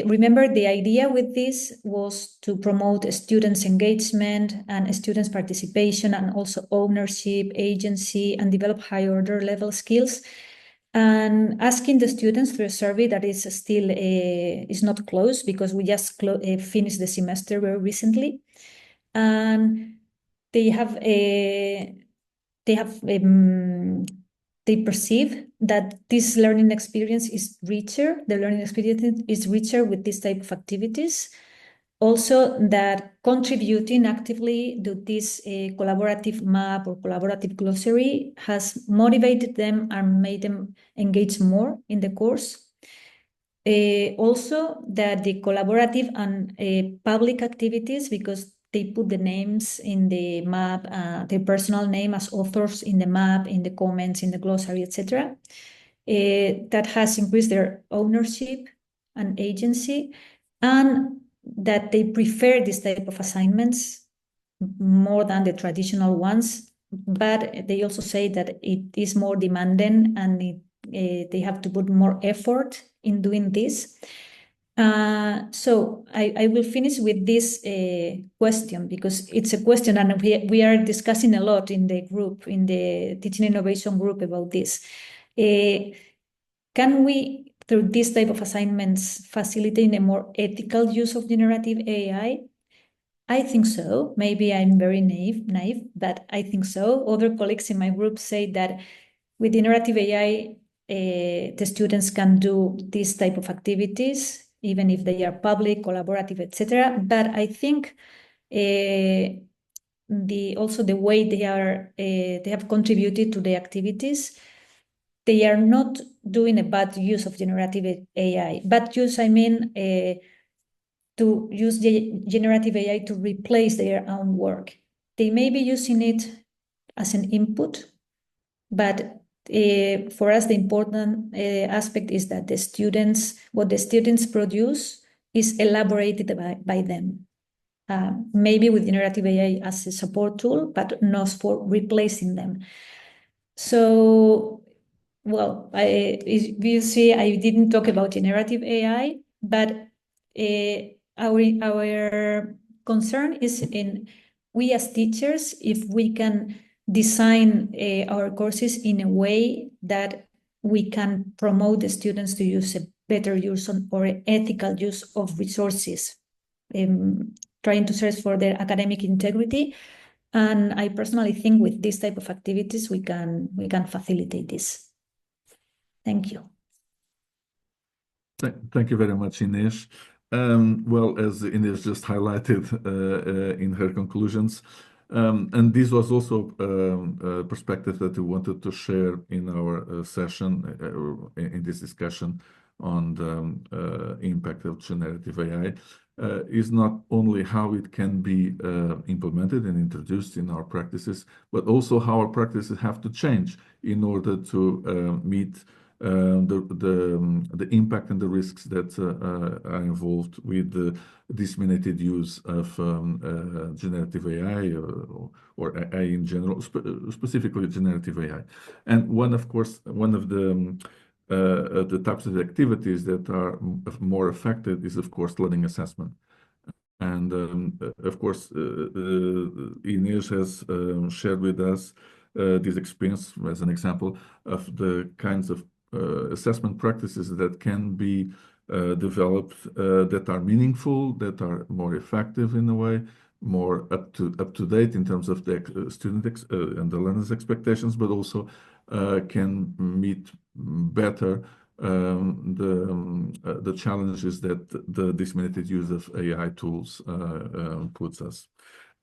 remember the idea with this was to promote students' engagement and students' participation and also ownership, agency, and develop high order level skills. And asking the students through a survey that is still is not closed because we just finished the semester very recently, and they perceive that this learning experience is richer. The learning experience is richer with this type of activities. Also, that contributing actively to this collaborative map or collaborative glossary has motivated them and made them engage more in the course. Also, that the collaborative and public activities, because they put the names in the map, their personal name as authors in the map, in the comments, in the glossary, etc. That has increased their ownership and agency, and that they prefer this type of assignments more than the traditional ones. But they also say that it is more demanding and they have to put more effort in doing this. So I will finish with this question because it's a question and we are discussing a lot in the group, in the teaching innovation group about this. Can we, through this type of assignments, facilitate a more ethical use of generative AI? I think so. Maybe I'm very naive, but I think so. Other colleagues in my group say that with generative AI, the students can do this type of activities, even if they are public, collaborative, etc. But I think also the way they have contributed to the activities, they are not doing a bad use of generative AI. Bad use, I mean, to use generative AI to replace their own work. They may be using it as an input, but for us, the important aspect is that what the students produce is elaborated by them. Maybe with generative AI as a support tool, but not for replacing them. So, well, you see, I didn't talk about generative AI, but our concern is in we as teachers, if we can design our courses in a way that we can promote the students to use a better use or ethical use of resources, trying to search for their academic integrity. And I personally think with this type of activities, we can facilitate this. Thank you. Thank you very much, Inês. Well, as Inês just highlighted in her conclusions, and this was also a perspective that we wanted to share in our session, in this discussion on the impact of generative AI is not only how it can be implemented and introduced in our practices, but also how our practices have to change in order to meet the impact and the risks that are involved with the disseminated use of generative AI or AI in general, specifically generative AI. And one of the types of activities that are more affected is, of course, learning assessment. And of course, Inês has shared with us this experience as an example of the kinds of assessment practices that can be developed that are meaningful, that are more effective in a way, more up to date in terms of the student and the learner's expectations, but also can meet better the challenges that the disseminated use of AI tools puts us.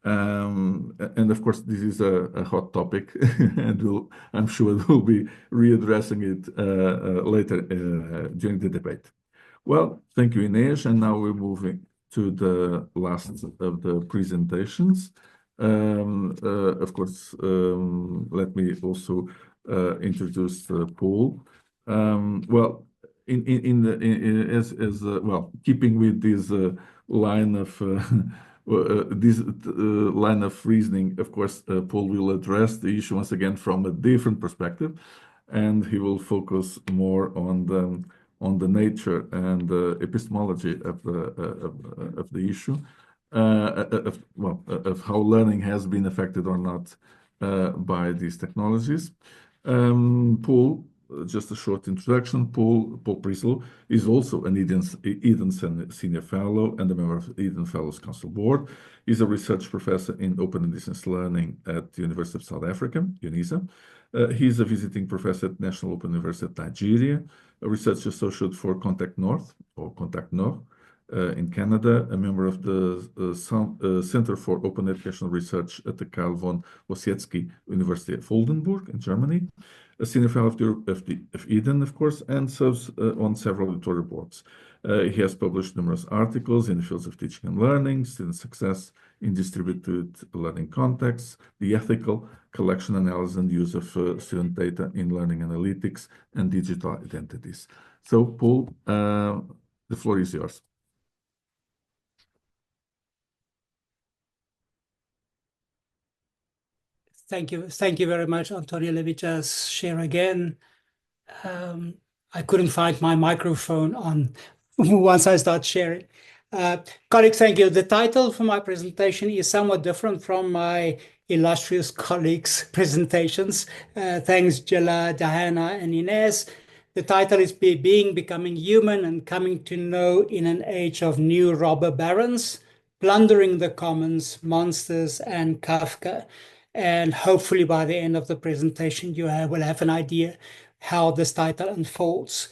And of course, this is a hot topic, and I'm sure we'll be readdressing it later during the debate. Well, thank you, Inês, and now we're moving to the last of the presentations. Of course, let me also introduce Paul. Well, keeping with this line of line of reasoning, of course, Paul will address the issue once again from a different perspective, and he will focus more on the nature and the epistemology of the issue, of how learning has been affected or not by these technologies. Paul, just a short introduction. Paul Prislo is also an Eden Senior Fellow and a member of the Eden Fellows Council Board. He's a research professor in open and distance learning at the University of South Africa, UNISA. He's a visiting professor at National Open University of Nigeria, a research associate for Contact North in Canada, a member of the Center for Open Educational Research at the Karl von Ossietzky University of Oldenburg in Germany, a senior fellow of Eden, of course, and serves on several editorial boards. He has published numerous articles in the fields of teaching and learning, student success in distributed learning contexts, the ethical collection, analysis, and use of student data in learning analytics and digital identities. So, Paul, the floor is yours. Thank you very much, Antonio. Let me just share again. I couldn't find my microphone on once I start sharing. Colleagues, thank you. The title for my presentation is somewhat different from my illustrious colleagues' presentations. Thanks, Jilla, Diana, and Inês. The title is Being, Becoming Human, and Coming to Know in an Age of New Robber Barons, Plundering the Commons, Monsters, and Kafka. And hopefully by the end of the presentation, you will have an idea how this title unfolds.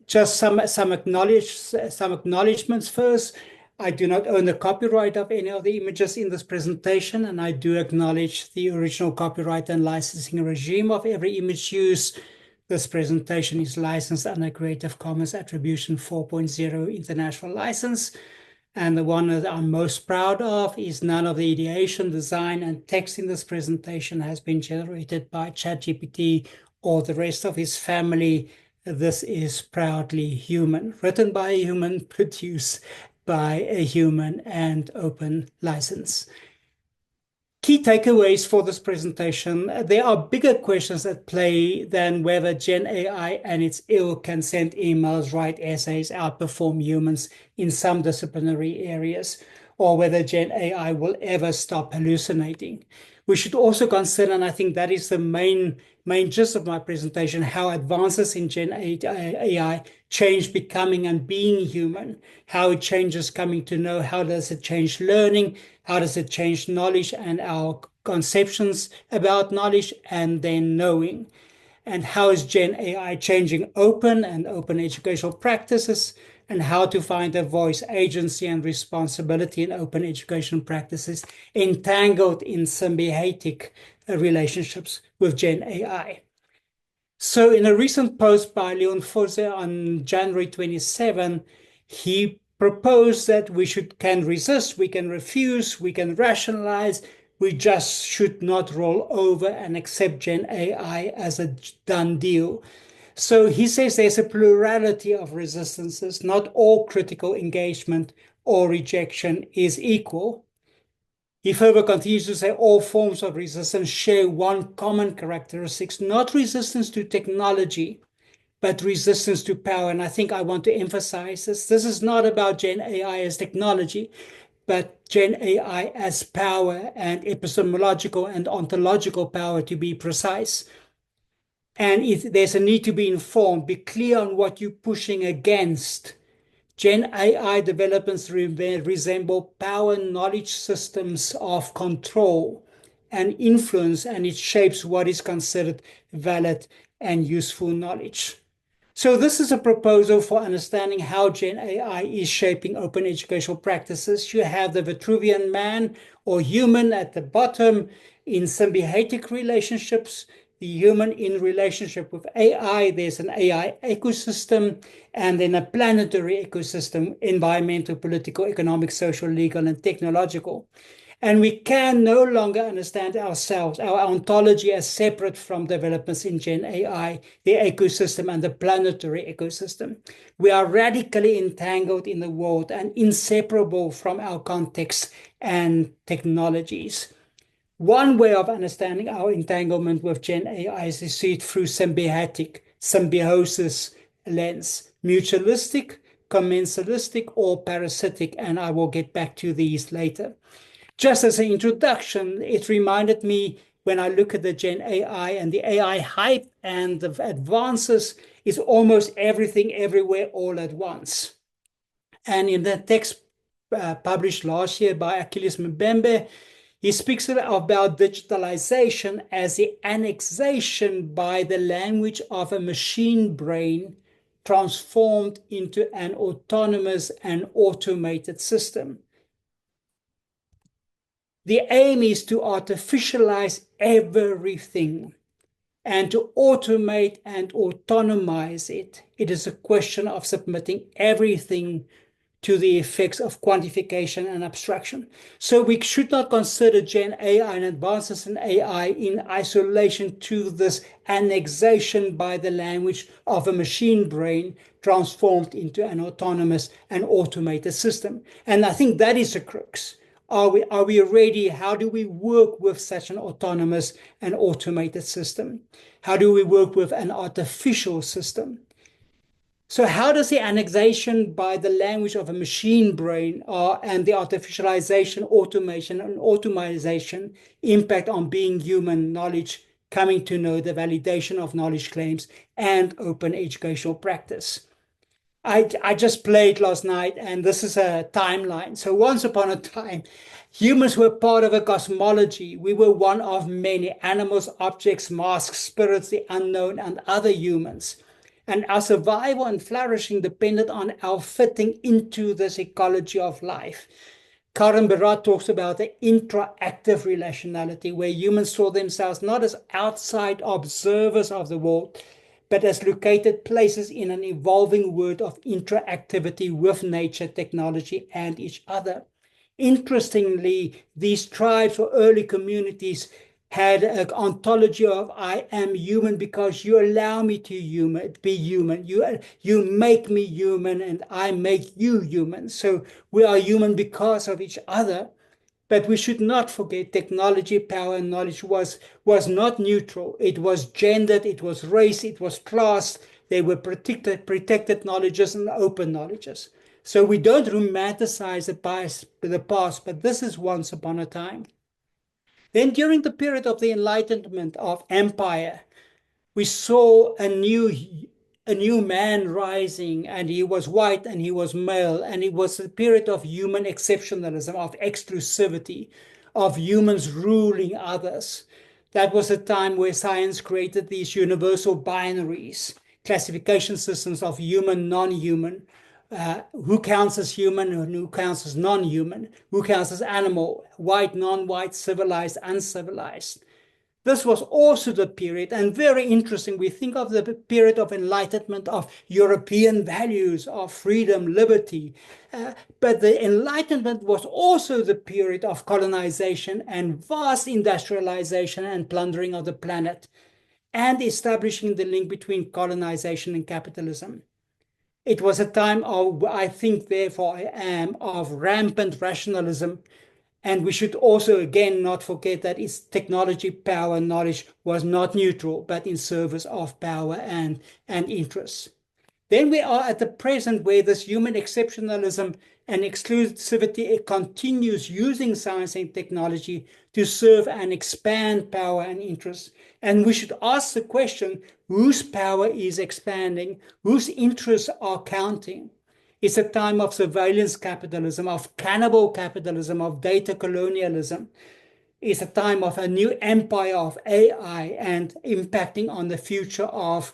Just some acknowledgements first. I do not own the copyright of any of the images in this presentation, and I do acknowledge the original copyright and licensing regime of every image used. This presentation is licensed under Creative Commons Attribution 4.0 International License. And the one that I'm most proud of is none of the ideation, design, and text in this presentation has been generated by ChatGPT or the rest of his family. This is proudly human, written by a human, produced by a human, and open license. Key takeaways for this presentation. There are bigger questions at play than whether GenAI and its ilk can send emails, write essays, outperform humans in some disciplinary areas, or whether GenAI will ever stop hallucinating. We should also consider, and I think that is the main gist of my presentation, how advances in GenAI change becoming and being human, how it changes coming to know, how does it change learning, how does it change knowledge and our conceptions about knowledge and then knowing, and how is GenAI changing open and open educational practices, and how to find a voice, agency, and responsibility in open education practices entangled in symbiotic relationships with GenAI. So in a recent post by Leon Fose on January 27, he proposed that we can resist, we can refuse, we can rationalize, we just should not roll over and accept Gen AI as a done deal. So he says there's a plurality of resistances. Not all critical engagement or rejection is equal. He further continues to say all forms of resistance share one common characteristic, not resistance to technology, but resistance to power. And I think I want to emphasize this. This is not about Gen AI as technology, but Gen AI as power, and epistemological and ontological power, to be precise. And there's a need to be informed, be clear on what you're pushing against. Gen AI developments resemble power knowledge systems of control and influence, and it shapes what is considered valid and useful knowledge. So this is a proposal for understanding how Gen AI is shaping open educational practices. You have the Vitruvian man or human at the bottom in symbiotic relationships, the human in relationship with AI. There's an AI ecosystem, and then a planetary ecosystem, environmental, political, economic, social, legal, and technological. And we can no longer understand ourselves, our ontology, as separate from developments in Gen AI, the ecosystem, and the planetary ecosystem. We are radically entangled in the world and inseparable from our context and technologies. One way of understanding our entanglement with Gen AI is to see it through symbiosis lens, mutualistic, commensalistic, or parasitic, and I will get back to these later. Just as an introduction, it reminded me when I look at the Gen AI and the AI hype and the advances, is almost everything everywhere all at once. And in the text published last year by Achilles Mbembe, he speaks about digitalization as the annexation by the language of a machine brain transformed into an autonomous and automated system. The aim is to artificialize everything and to automate and autonomize it. It is a question of submitting everything to the effects of quantification and abstraction. So we should not consider Gen AI and advances in AI in isolation to this annexation by the language of a machine brain transformed into an autonomous and automated system. And I think that is the crux. Are we ready? How do we work with such an autonomous and automated system? How do we work with an artificial system? So how does the annexation by the language of a machine brain and the artificialization, automation, and automation impact on being human knowledge, coming to know the validation of knowledge claims, and open educational practice? I just played last night, and this is a timeline. So once upon a time, humans were part of a cosmology. We were one of many animals, objects, masks, spirits, the unknown, and other humans. And our survival and flourishing depended on our fitting into this ecology of life. Karen Barat talks about the interactive relationality, where humans saw themselves not as outside observers of the world, but as located places in an evolving world of interactivity with nature, technology, and each other. Interestingly, these tribes or early communities had an ontology of I am human because you allow me to be human. You make me human and I make you human. So we are human because of each other. But we should not forget technology, power, and knowledge was not neutral. It was gendered, it was race, it was class. They were protected knowledges and open knowledges. So we don't romanticize the past, but this is once upon a time. Then during the period of the Enlightenment of empire, we saw a new man rising, and he was white and he was male, and it was a period of human exceptionalism, of exclusivity, of humans ruling others. That was a time where science created these universal binaries, classification systems of human, non-human, who counts as human and who counts as non-human, who counts as animal, white, non-white, civilized, uncivilized. This was also the period, and very interesting, we think of the period of enlightenment, of European values, of freedom, liberty. But the Enlightenment was also the period of colonization and vast industrialization and plundering of the planet, and establishing the link between colonization and capitalism. It was a time of, I think, therefore I am, of rampant rationalism. And we should also, again, not forget that its technology, power, knowledge was not neutral, but in service of power and interests. Then we are at the present, where this human exceptionalism and exclusivity continues using science and technology to serve and expand power and interests. And we should ask the question, whose power is expanding, whose interests are counting? It's a time of surveillance capitalism, of cannibal capitalism, of data colonialism. It's a time of a new empire of AI and impacting on the future of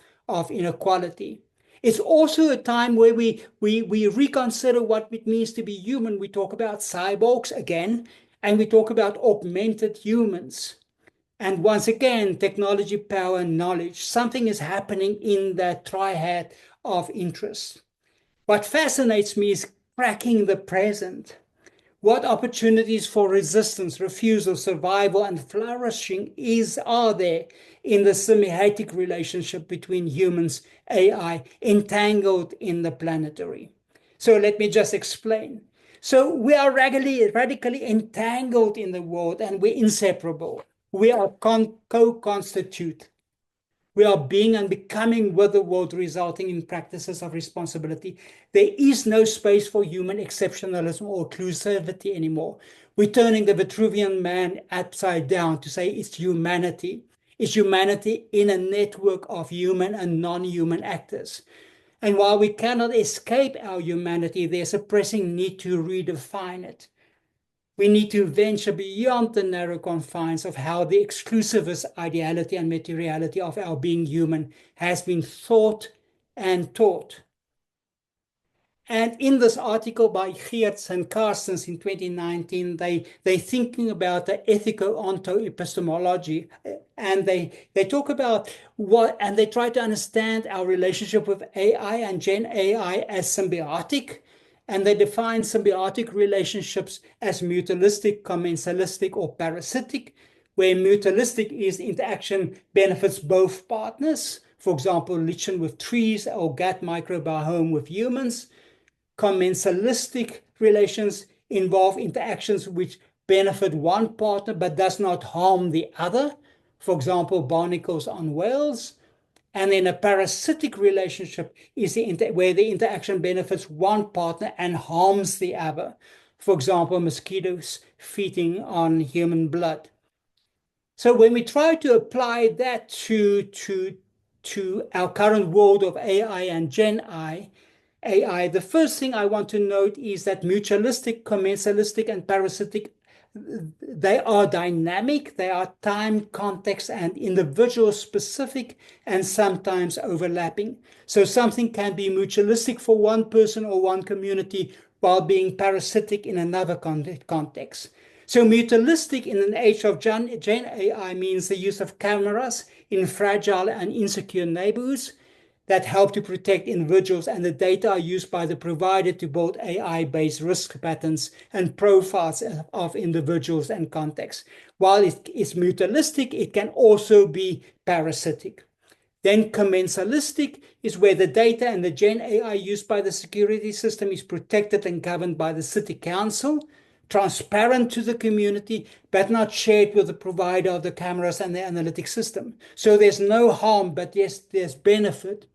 inequality. It's also a time where we reconsider what it means to be human. We talk about cyborgs again, and we talk about augmented humans. And once again, technology, power, knowledge. Something is happening in that triad of interests. What fascinates me is cracking the present. What opportunities for resistance, refusal, survival, and flourishing are there in the symbiotic relationship between humans, AI, entangled in the planetary? So let me just explain. So we are radically entangled in the world, and we're inseparable. We are co-constitute. We are being and becoming with the world, resulting in practices of responsibility. There is no space for human exceptionalism or exclusivity anymore. We're turning the Vitruvian man upside down to say it's humanity. It's humanity in a network of human and non-human actors. And while we cannot escape our humanity, there's a pressing need to redefine it. We need to venture beyond the narrow confines of how the exclusivist ideality and materiality of our being human has been thought and taught. And in this article by Geertz and Carstens in 2019, they're thinking about the ethico-onto-epistemology, and they talk about what, and they try to understand our relationship with AI and Gen AI as symbiotic. And they define symbiotic relationships as mutualistic, commensalistic, or parasitic, where mutualistic is interaction benefits both partners. For example, lichen with trees or gut microbiome with humans. Commensalistic relations involve interactions which benefit one partner but does not harm the other. For example, barnacles on whales. And then a parasitic relationship is where the interaction benefits one partner and harms the other. For example, mosquitoes feeding on human blood. So when we try to apply that to our current world of AI and Gen AI, the first thing I want to note is that mutualistic, commensalistic, and parasitic, they are dynamic, they are time, context, and individual specific, and sometimes overlapping. So something can be mutualistic for one person or one community while being parasitic in another context. So mutualistic in an age of Gen AI means the use of cameras in fragile and insecure neighborhoods that help to protect individuals, and the data are used by the provider to build AI-based risk patterns and profiles of individuals and contexts. While it is mutualistic, it can also be parasitic. Then commensalistic is where the data and the Gen AI used by the security system is protected and governed by the city council, transparent to the community, but not shared with the provider of the cameras and the analytic system. So there's no harm, but yes, there's benefit.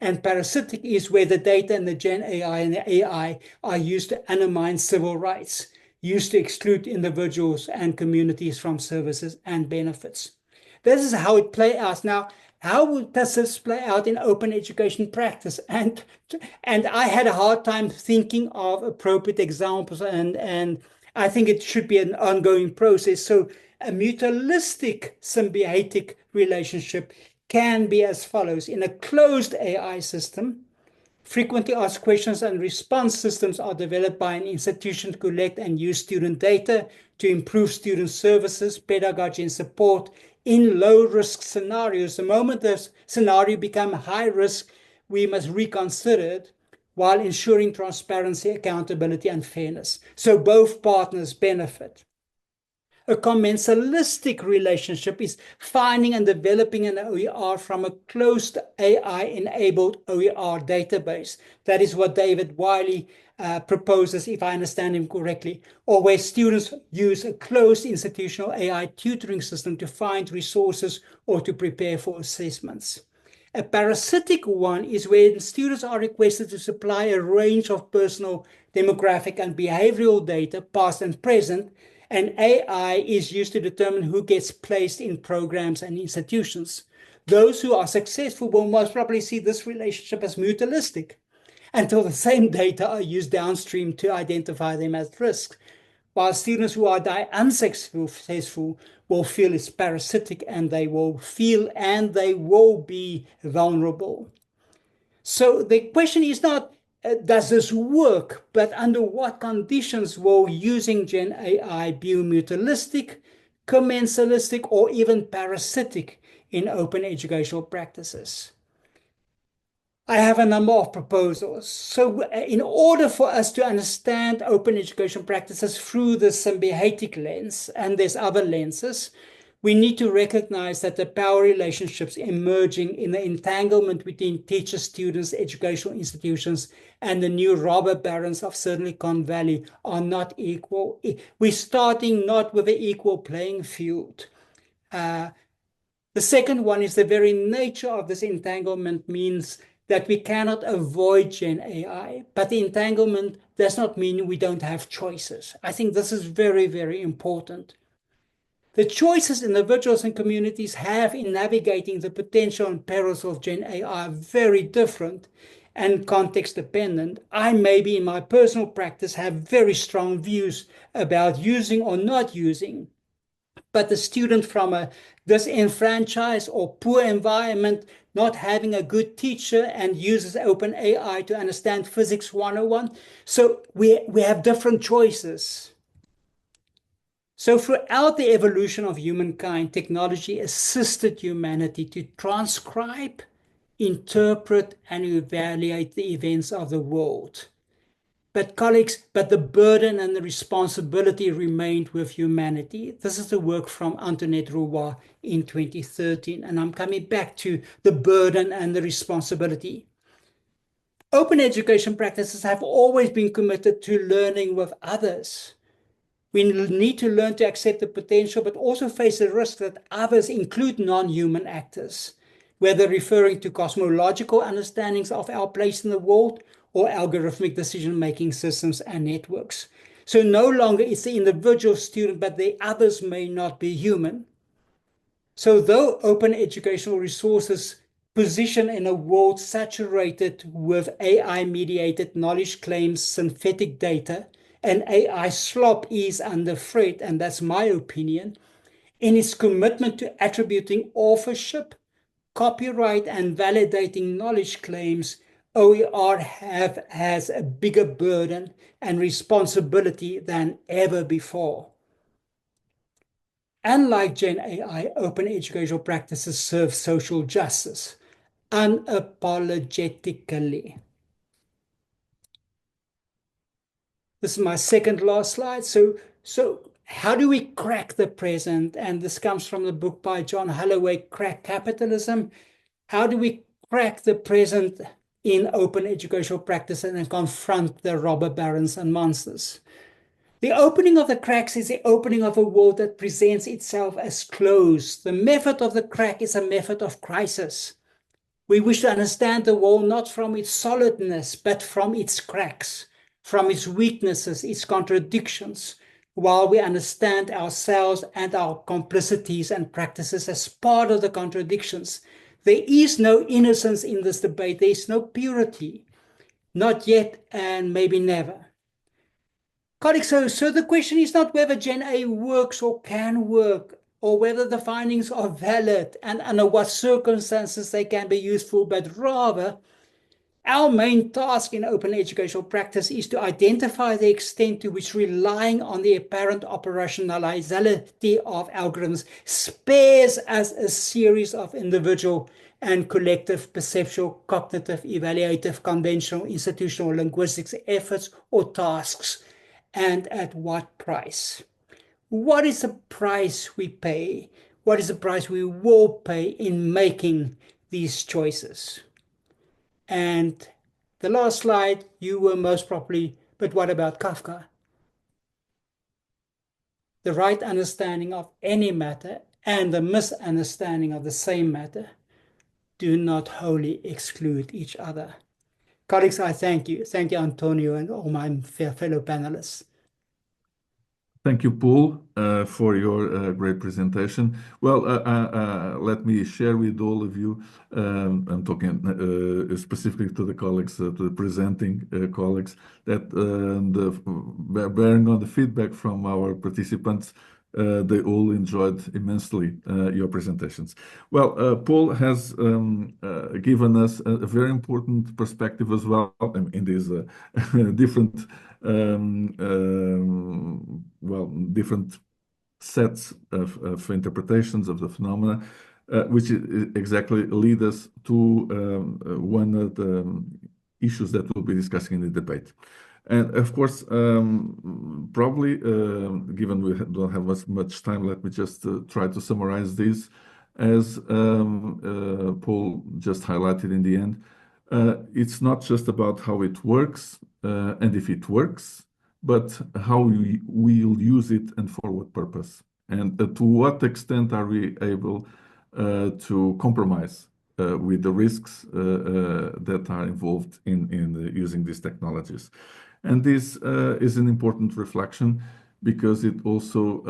And parasitic is where the data and the Gen AI and the AI are used to undermine civil rights, used to exclude individuals and communities from services and benefits. This is how it plays out. Now, how does this play out in open education practice? And I had a hard time thinking of appropriate examples, and I think it should be an ongoing process. So a mutualistic symbiotic relationship can be as follows. In a closed AI system, frequently asked questions and response systems are developed by an institution to collect and use student data to improve student services, pedagogy, and support in low-risk scenarios. The moment the scenario becomes high risk, we must reconsider it while ensuring transparency, accountability, and fairness. So both partners benefit. A commensalistic relationship is finding and developing an OER from a closed AI-enabled OER database. That is what David Wiley proposes, if I understand him correctly, or where students use a closed institutional AI tutoring system to find resources or to prepare for assessments. A parasitic one is where students are requested to supply a range of personal, demographic, and behavioral data, past and present, and AI is used to determine who gets placed in programs and institutions. Those who are successful will most probably see this relationship as mutualistic until the same data are used downstream to identify them as risk, while students who are unsuccessful will feel it's parasitic, and they will feel and they will be vulnerable. So the question is not, does this work, but under what conditions will using GenAI be mutualistic, commensalistic, or even parasitic in open educational practices? I have a number of proposals. So in order for us to understand open education practices through the symbiotic lens, and there's other lenses, we need to recognize that the power relationships emerging in the entanglement between teachers, students, educational institutions, and the new robber barons of Silicon Valley are not equal. We're starting not with an equal playing field. The second one is the very nature of this entanglement means that we cannot avoid GenAI, but the entanglement does not mean we don't have choices. I think this is very, very important. The choices individuals and communities have in navigating the potential and perils of GenAI are very different and context dependent. I maybe in my personal practice have very strong views about using or not using, but the student from a disenfranchised or poor environment not having a good teacher and uses OpenAI to understand physics 101. So we have different choices. So throughout the evolution of humankind, technology assisted humanity to transcribe, interpret, and evaluate the events of the world. But colleagues, the burden and the responsibility remained with humanity. This is the work from Antoinette Roy in 2013, and I'm coming back to the burden and the responsibility. Open education practices have always been committed to learning with others. We need to learn to accept the potential, but also face the risk that others include non-human actors, whether referring to cosmological understandings of our place in the world or algorithmic decision-making systems and networks. So no longer is the individual student, but the others may not be human. So though open educational resources position in a world saturated with AI-mediated knowledge claims, synthetic data, and AI slop is under threat, and that's my opinion, in its commitment to attributing authorship, copyright, and validating knowledge claims, OER has a bigger burden and responsibility than ever before. Unlike GenAI, open educational practices serve social justice unapologetically. This is my second last slide. So how do we crack the present? And this comes from the book by John Holloway, Crack Capitalism. How do we crack the present in open educational practice and confront the robber barons and monsters? The opening of the cracks is the opening of a world that presents itself as closed. The method of the crack is a method of crisis. We wish to understand the world not from its solidness, but from its cracks, from its weaknesses, its contradictions, while we understand ourselves and our complicities and practices as part of the contradictions. There is no innocence in this debate. There is no purity, not yet and maybe never. Colleagues, so the question is not whether GenAI works or can work, or whether the findings are valid and under what circumstances they can be useful, but rather Our main task in open educational practice is to identify the extent to which relying on the apparent operationality of algorithms spares us a series of individual and collective perceptual, cognitive, evaluative, conventional, institutional, linguistics efforts or tasks, and at what price. What is the price we pay? What is the price we will pay in making these choices? And the last slide, you were most probably, but what about Kafka? The right understanding of any matter and the misunderstanding of the same matter do not wholly exclude each other. Colleagues, I thank you. Thank you, Antonio, and all my fellow panelists. Thank you, Paul, for your great presentation. Well, let me share with all of you, I'm talking specifically to the colleagues, to the presenting colleagues, that bearing on the feedback from our participants, they all enjoyed immensely your presentations. Well, Paul has given us a very important perspective as well in these different different sets of interpretations of the phenomena, which exactly lead us to one of the issues that we'll be discussing in the debate. And of course, probably, given we don't have much time, let me just try to summarize this. As Paul just highlighted in the end, it's not just about how it works and if it works, but how we will use it and for what purpose. And to what extent are we able to compromise with the risks that are involved in using these technologies. And this is an important reflection because it also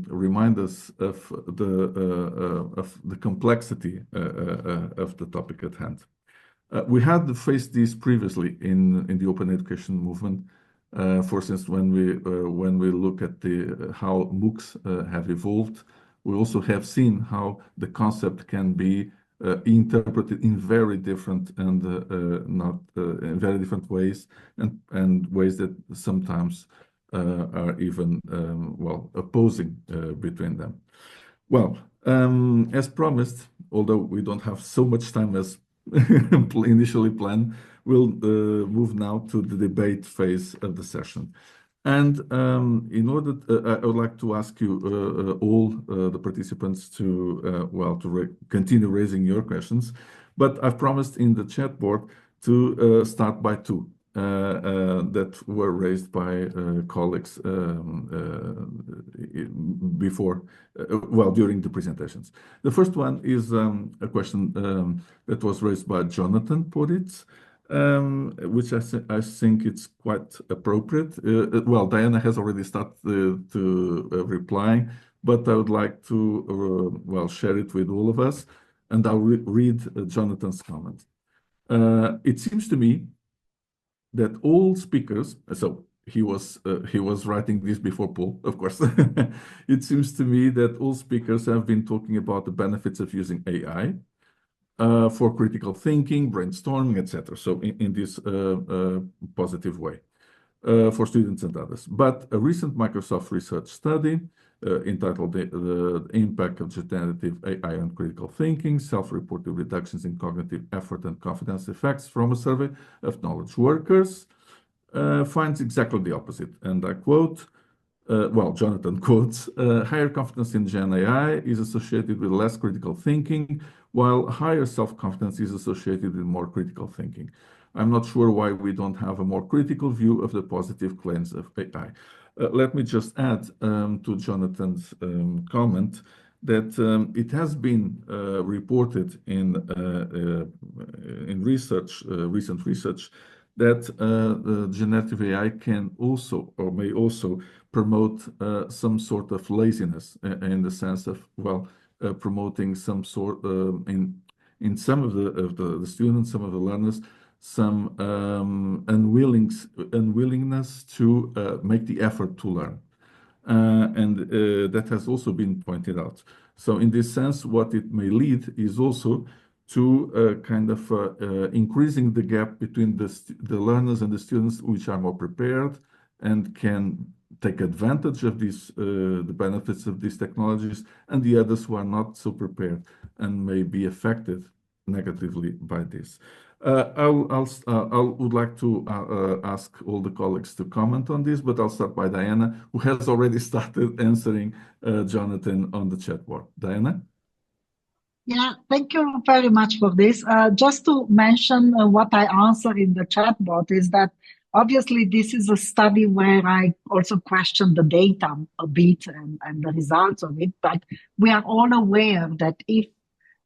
reminds us of the complexity of the topic at hand. We had faced this previously in the open education movement. For instance, when we look at how MOOCs have evolved, we also have seen how the concept can be interpreted in very different and not in very different ways, and ways that sometimes are even opposing between them. Well, as promised, although we don't have so much time as initially planned, we'll move now to the debate phase of the session. And in order, I would like to ask you all the participants to continue raising your questions. But I've promised in the chat board to start by two that were raised by colleagues during the presentations. The first one is a question that was raised by Jonathan Poditz, which I think it's quite appropriate. Diana has already started to reply, but I would like to share it with all of us, and I'll read Jonathan's comment. It seems to me that all speakers, so he was writing this before Paul, of course. It seems to me that all speakers have been talking about the benefits of using AI for critical thinking, brainstorming, etc. So in this positive way for students and others. But a recent Microsoft research study entitled The Impact of Generative AI on Critical Thinking, Self-Reported Reductions in Cognitive Effort and Confidence Effects from a Survey of Knowledge Workers finds exactly the opposite. And I quote, Jonathan quotes, higher confidence in GenAI is associated with less critical thinking, while higher self-confidence is associated with more critical thinking. I'm not sure why we don't have a more critical view of the positive claims of AI. Let me just add to Jonathan's comment that it has been reported in research, recent research, that generative AI can also or may also promote some sort of laziness in the sense of promoting some sort in some of the students, some of the learners, some unwillingness to make the effort to learn, and that has also been pointed out. So in this sense, what it may lead is also to kind of increasing the gap between the learners and the students which are more prepared and can take advantage of the benefits of these technologies, and the others who are not so prepared and may be affected negatively by this. I would like to ask all the colleagues to comment on this, but I'll start by Diana, who has already started answering Jonathan on the chat board. Diana? Yeah, thank you very much for this. Just to mention what I answered in the chat bot is that obviously this is a study where I also question the data a bit and the results of it, but we are all aware that if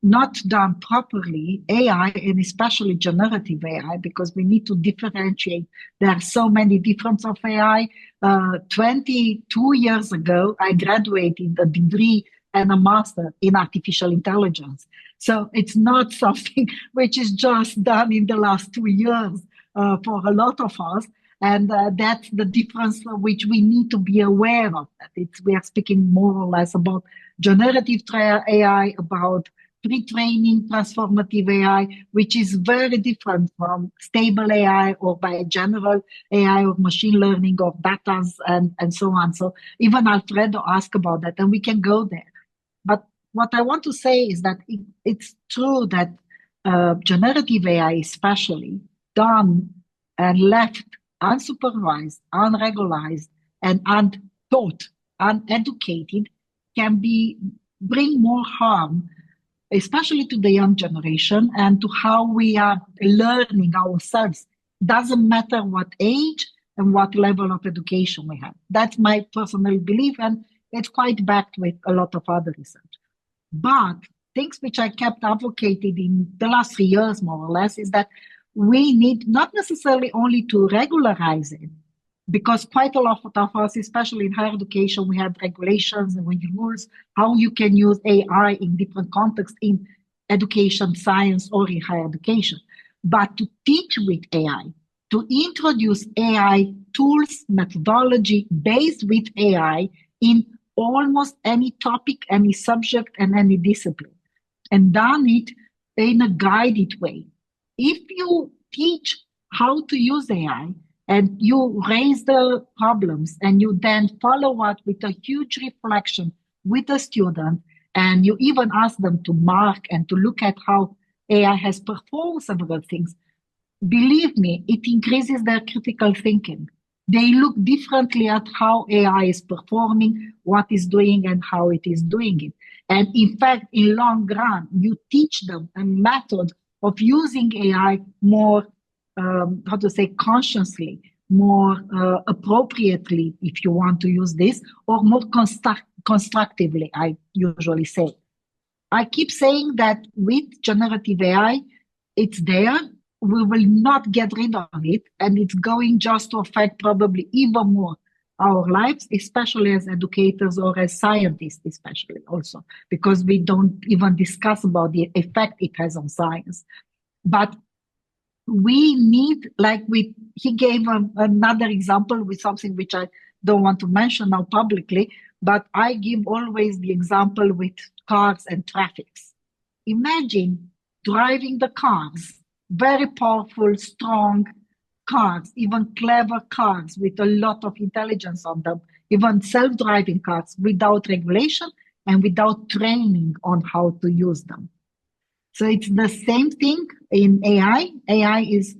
not done properly, AI, and especially generative AI, because we need to differentiate. There are so many different of AI. 22 years ago, I graduated a degree and a master in artificial intelligence. So it's not something which is just done in the last 2 years for a lot of us. And that's the difference which we need to be aware of. We are speaking more or less about generative AI, about pre-training transformative AI, which is very different from stable AI or by general AI or machine learning or data and so on. So even Alfredo asked about that, and we can go there. But what I want to say is that it's true that generative AI, especially done and left unsupervised, unregularized, and untaught, uneducated, can bring more harm, especially to the young generation and to how we are learning ourselves. Doesn't matter what age and what level of education we have. That's my personal belief, and it's quite backed with a lot of other research. But things which I kept advocating in the last 3 years, more or less, is that we need not necessarily only to regularize it, because quite a lot of us, especially in higher education, we have regulations and rules, how you can use AI in different contexts in education, science, or in higher education. But to teach with AI, to introduce AI tools, methodology based with AI in almost any topic, any subject, and any discipline, and done it in a guided way. If you teach how to use AI, and you raise the problems, and you then follow up with a huge reflection with the student, and you even ask them to mark and to look at how AI has performed several things, believe me, it increases their critical thinking. They look differently at how AI is performing, what is doing, and how it is doing it. And in fact, in long run, you teach them a method of using AI more consciously, more appropriately, if you want to use this, or more constructively, I usually say. I keep saying that with generative AI, it's there. We will not get rid of it, and it's going just to affect probably even more our lives, especially as educators or as scientists, especially also, because we don't even discuss about the effect it has on science. But we need, he gave another example with something which I don't want to mention now publicly, but I give always the example with cars and traffics. Imagine driving the cars, very powerful, strong cars, even clever cars with a lot of intelligence on them, even self-driving cars without regulation and without training on how to use them. So it's the same thing in AI. AI is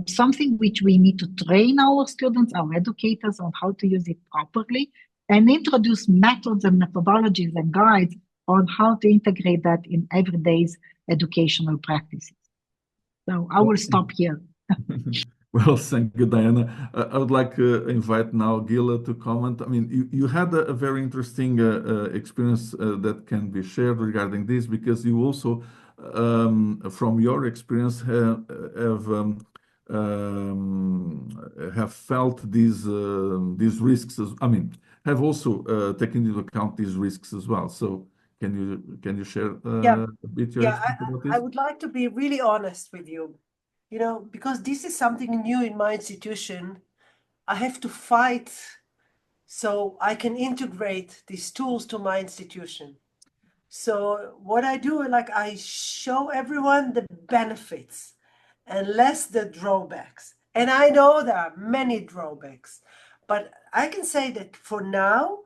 something which we need to train our students, our educators, on how to use it properly, and introduce methods and methodologies and guides on how to integrate that in everyday's educational practices. So I will stop here. Well, thank you, Diana. I would like to invite now Gila to comment. I mean, you had a very interesting experience that can be shared regarding this, because you also, from your experience, have felt these risks. Have also taken into account these risks as well. So can you share a bit your experience about this? I would like to be really honest with you. Because this is something new in my institution, I have to fight so I can integrate these tools to my institution. So what I do, like I show everyone the benefits and less the drawbacks. And I know there are many drawbacks, but I can say that for now,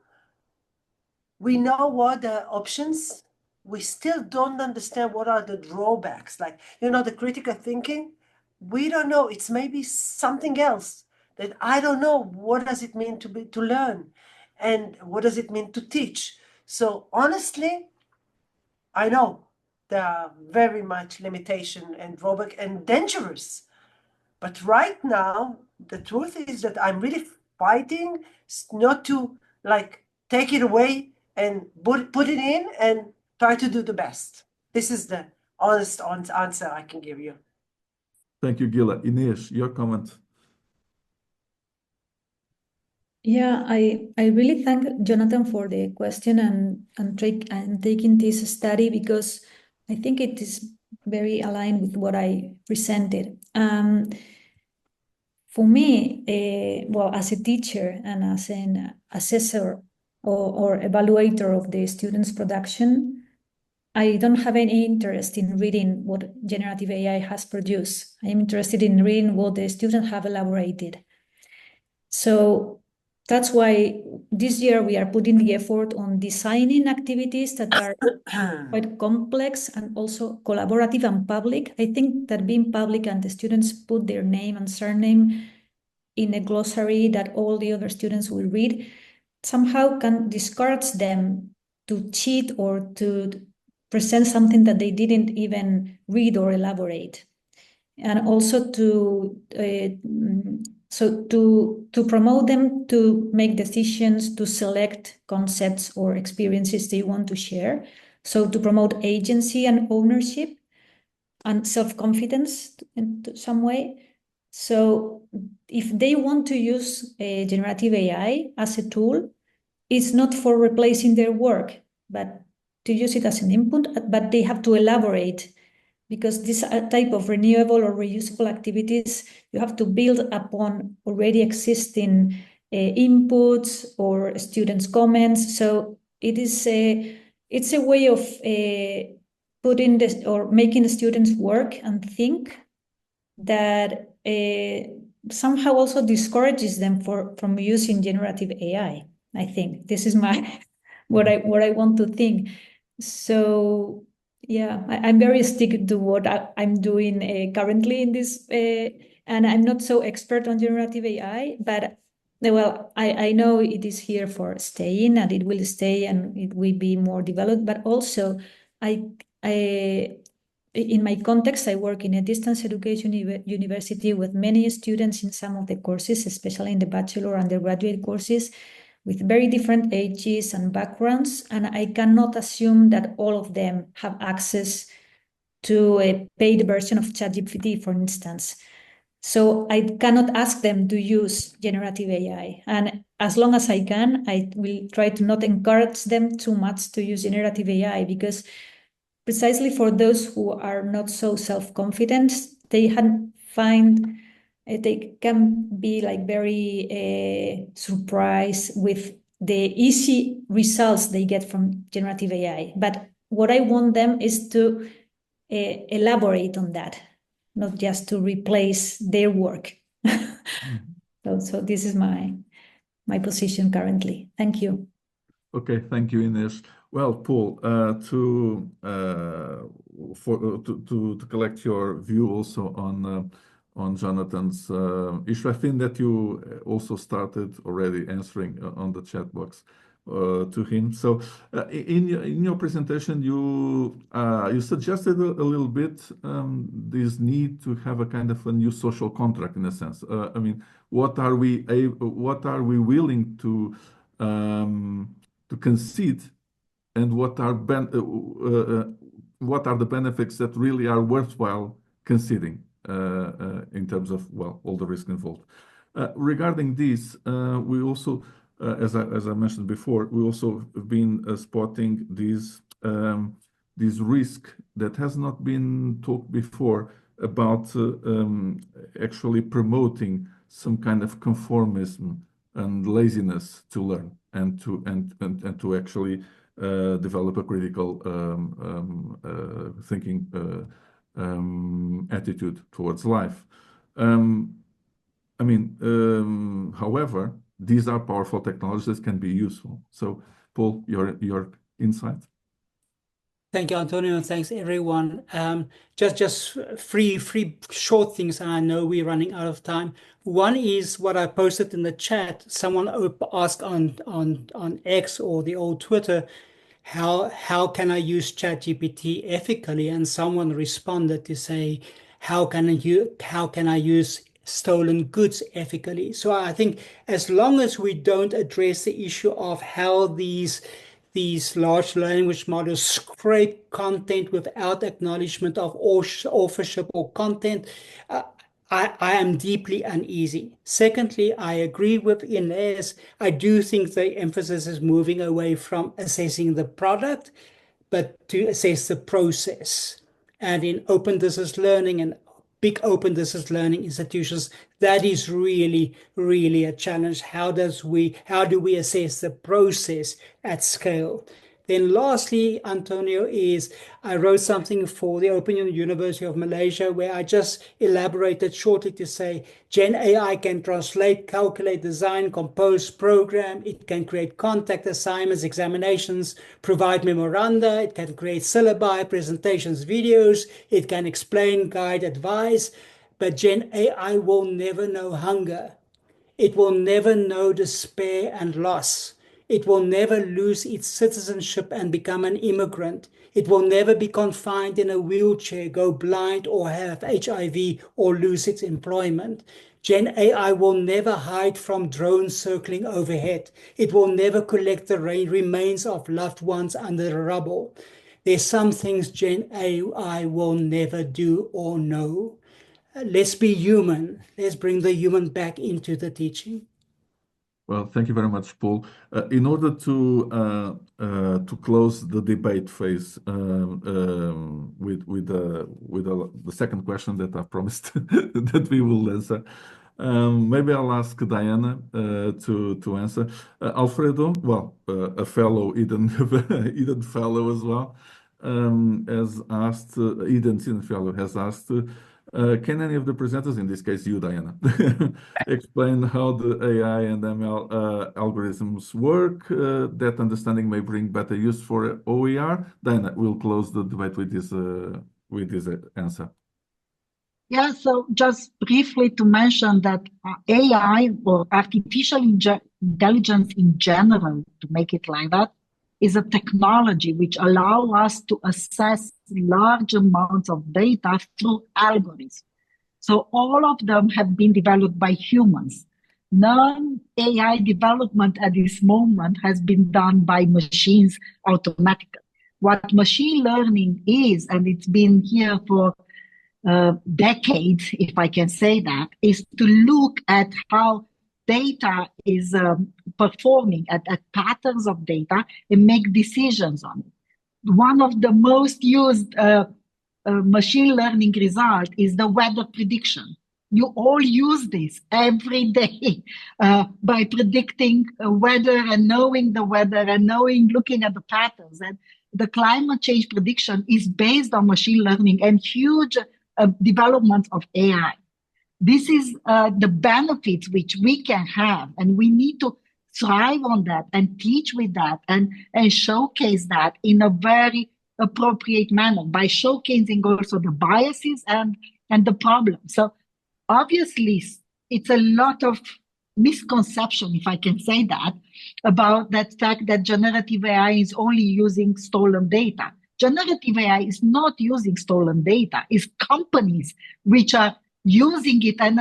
we know what the options. We still don't understand what are the drawbacks. Like, the critical thinking, we don't know. It's maybe something else that I don't know. What does it mean to learn? And what does it mean to teach? So honestly, I know there are very much limitation and drawback and dangerous. But right now, the truth is that I'm really fighting not to like take it away and put it in and try to do the best. This is the honest answer I can give you. Thank you, Gila. Ines, your comment. Yeah, I really thank Jonathan for the question and taking this study, because I think it is very aligned with what I presented. For me, well, as a teacher and as an assessor or evaluator of the students' production, I don't have any interest in reading what generative AI has produced. I'm interested in reading what the students have elaborated. So that's why this year we are putting the effort on designing activities that are quite complex and also collaborative and public. I think that being public and the students put their name and surname in a glossary that all the other students will read somehow can discourage them to cheat or to present something that they didn't even read or elaborate. And also to promote them to make decisions, to select concepts or experiences they want to share. So to promote agency and ownership and self-confidence in some way. So if they want to use generative AI as a tool, it's not for replacing their work, but to use it as an input, but they have to elaborate, because this type of renewable or reusable activities, you have to build upon already existing inputs or students' comments. So it's a way of putting this or making the students work and think that somehow also discourages them from using generative AI. I think this is my what I want to think. So yeah, I'm very stick to what I'm doing currently in this, and I'm not so expert on generative AI, but well, I know it is here for staying, and it will stay, and it will be more developed. But also, in my context, I work in a distance education university with many students in some of the courses, especially in the bachelor and undergraduate courses, with very different ages and backgrounds. And I cannot assume that all of them have access to a paid version of ChatGPT, for instance. So I cannot ask them to use generative AI. And as long as I can, I will try to not encourage them too much to use generative AI, because precisely for those who are not so self-confident, they can be like very surprised with the easy results they get from generative AI. But what I want them is to elaborate on that, not just to replace their work. So this is my position currently. Thank you. Okay, thank you, Ines. Well, Paul, to collect your view also on Jonathan's issue, I think that you also started already answering on the chat box to him. So in your presentation, you suggested a little bit this need to have a kind of a new social contract in a sense. I mean, what are we willing to concede, and what are the benefits that really are worthwhile conceding in terms of, well, all the risk involved. Regarding this, we also, as I mentioned before, we also have been spotting this risk that has not been talked before about actually promoting some kind of conformism and laziness to learn, and to actually develop a critical thinking attitude towards life. However, these are powerful technologies that can be useful. So, Paul, your insight? Thank you, Antonio, and thanks everyone. Just three short things, and I know we're running out of time. One is what I posted in the chat. Someone asked on X or the old Twitter, how can I use ChatGPT ethically? And someone responded to say, how can I use stolen goods ethically? So I think as long as we don't address the issue of how these large language models scrape content without acknowledgement of authorship or content, I am deeply uneasy. Secondly, I agree with Inez. I do think the emphasis is moving away from assessing the product, but to assess the process. And in open distance learning and big open distance learning institutions, that is really, really a challenge. How do we assess the process at scale? Then lastly, Antonio, I wrote something for the Open University of Malaysia where I just elaborated shortly to say GenAI can translate, calculate, design, compose, program. It can create contact assignments, examinations, provide memoranda. It can create syllabi, presentations, videos. It can explain, guide, advise. But GenAI will never know hunger. It will never know despair and loss. It will never lose its citizenship and become an immigrant. It will never be confined in a wheelchair, go blind, or have HIV, or lose its employment. GenAI will never hide from drones circling overhead. It will never collect the remains of loved ones under the rubble. There's some things GenAI will never do or know. Let's be human. Let's bring the human back into the teaching. Well, thank you very much, Paul. In order to close the debate phase with the second question that I promised that we will answer, maybe I'll ask Diana to answer. Alfredo, well, a fellow Eden fellow as well, has asked. Eden fellow has asked. Can any of the presenters, in this case you, Diana, explain how the AI and ML algorithms work? That understanding may bring better use for OER. Diana, we'll close the debate with this answer. Yeah, so just briefly to mention that AI or artificial intelligence in general, to make it like that, is a technology which allows us to assess large amounts of data through algorithms. So all of them have been developed by humans. Non-AI development at this moment has been done by machines automatically. What machine learning is, and it's been here for decades, if I can say that, is to look at how data is performing, at patterns of data, and make decisions on it. One of the most used machine learning result is the weather prediction. You all use this every day by predicting weather and knowing the weather and looking at the patterns. And the climate change prediction is based on machine learning and huge development of AI. This is the benefits which we can have, and we need to thrive on that and teach with that and showcase that in a very appropriate manner by showcasing also the biases and the problems. So obviously, it's a lot of misconception, if I can say that, about that fact that generative AI is only using stolen data. Generative AI is not using stolen data. It's companies which are using it and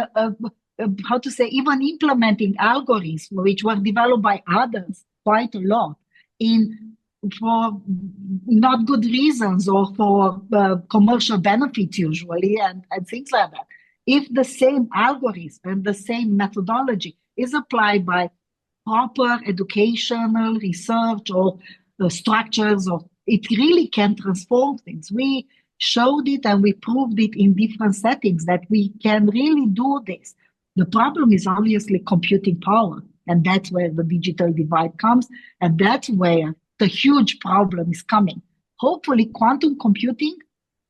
even implementing algorithms which were developed by others quite a lot for not good reasons or for commercial benefits usually and things like that. If the same algorithm and the same methodology is applied by proper educational research or structures, it really can transform things. We showed it and we proved it in different settings that we can really do this. The problem is obviously computing power, and that's where the digital divide comes, and that's where the huge problem is coming. Hopefully, quantum computing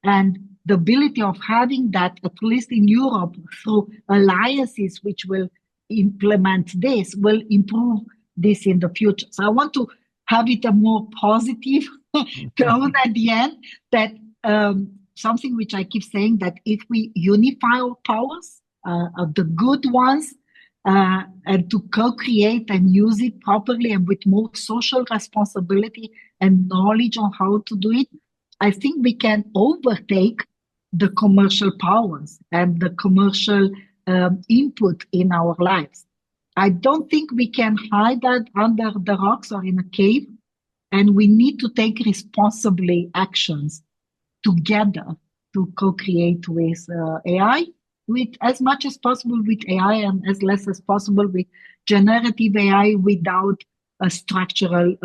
and the ability of having that, at least in Europe, through alliances which will implement this, will improve this in the future. So I want to have it a more positive tone at the end, that something which I keep saying, that if we unify our powers, the good ones, and to co-create and use it properly and with more social responsibility and knowledge on how to do it, I think we can overtake the commercial powers and the commercial input in our lives. I don't think we can hide that under the rocks or in a cave, and we need to take responsibly actions together to co-create with AI, with as much as possible with AI and as less as possible with generative AI, without a structural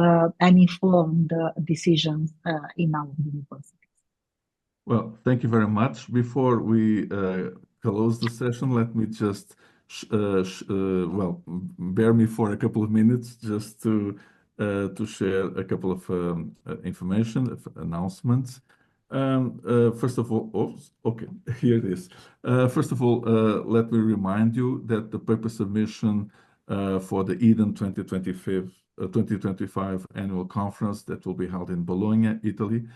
and informed decisions in our universities. Well, thank you very much. Before we close the session, let me just bear me for a couple of minutes just to share a couple of announcements. First of all, here it is. First of all, let me remind you that the paper submission for the Eden 2025 annual conference that will be held in Bologna, Italy,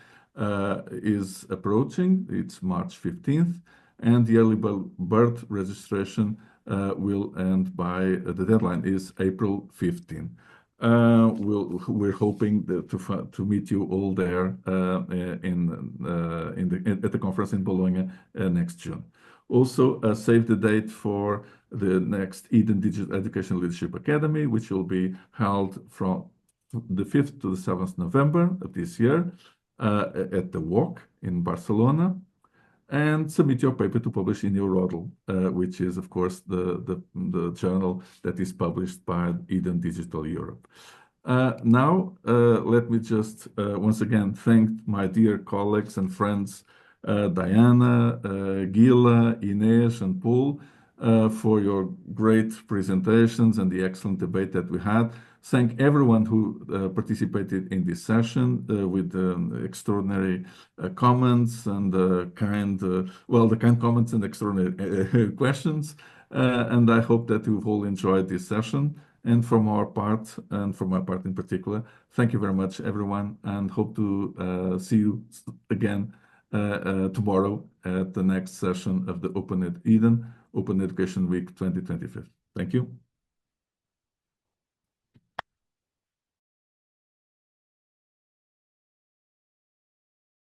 is approaching. It's March 15th, and the early bird registration will end by the deadline is April 15th. We're hoping to meet you all there at the conference in Bologna next June. Also, save the date for the next Eden Digital Education Leadership Academy, which will be held from the 5th to the 7th November of this year at the Walk in Barcelona. And submit your paper to publish in Eurodl, which is, of course, the journal that is published by Eden Digital Europe. Now, let me just once again thank my dear colleagues and friends, Diana, Gila, Ines, and Paul, for your great presentations and the excellent debate that we had. Thank everyone who participated in this session with extraordinary comments and the kind comments and extraordinary questions. And I hope that you've all enjoyed this session. And from our part, and from my part in particular, thank you very much, everyone, and hope to see you again tomorrow at the next session of the Open Ed Eden Open Education Week 2025. Thank you.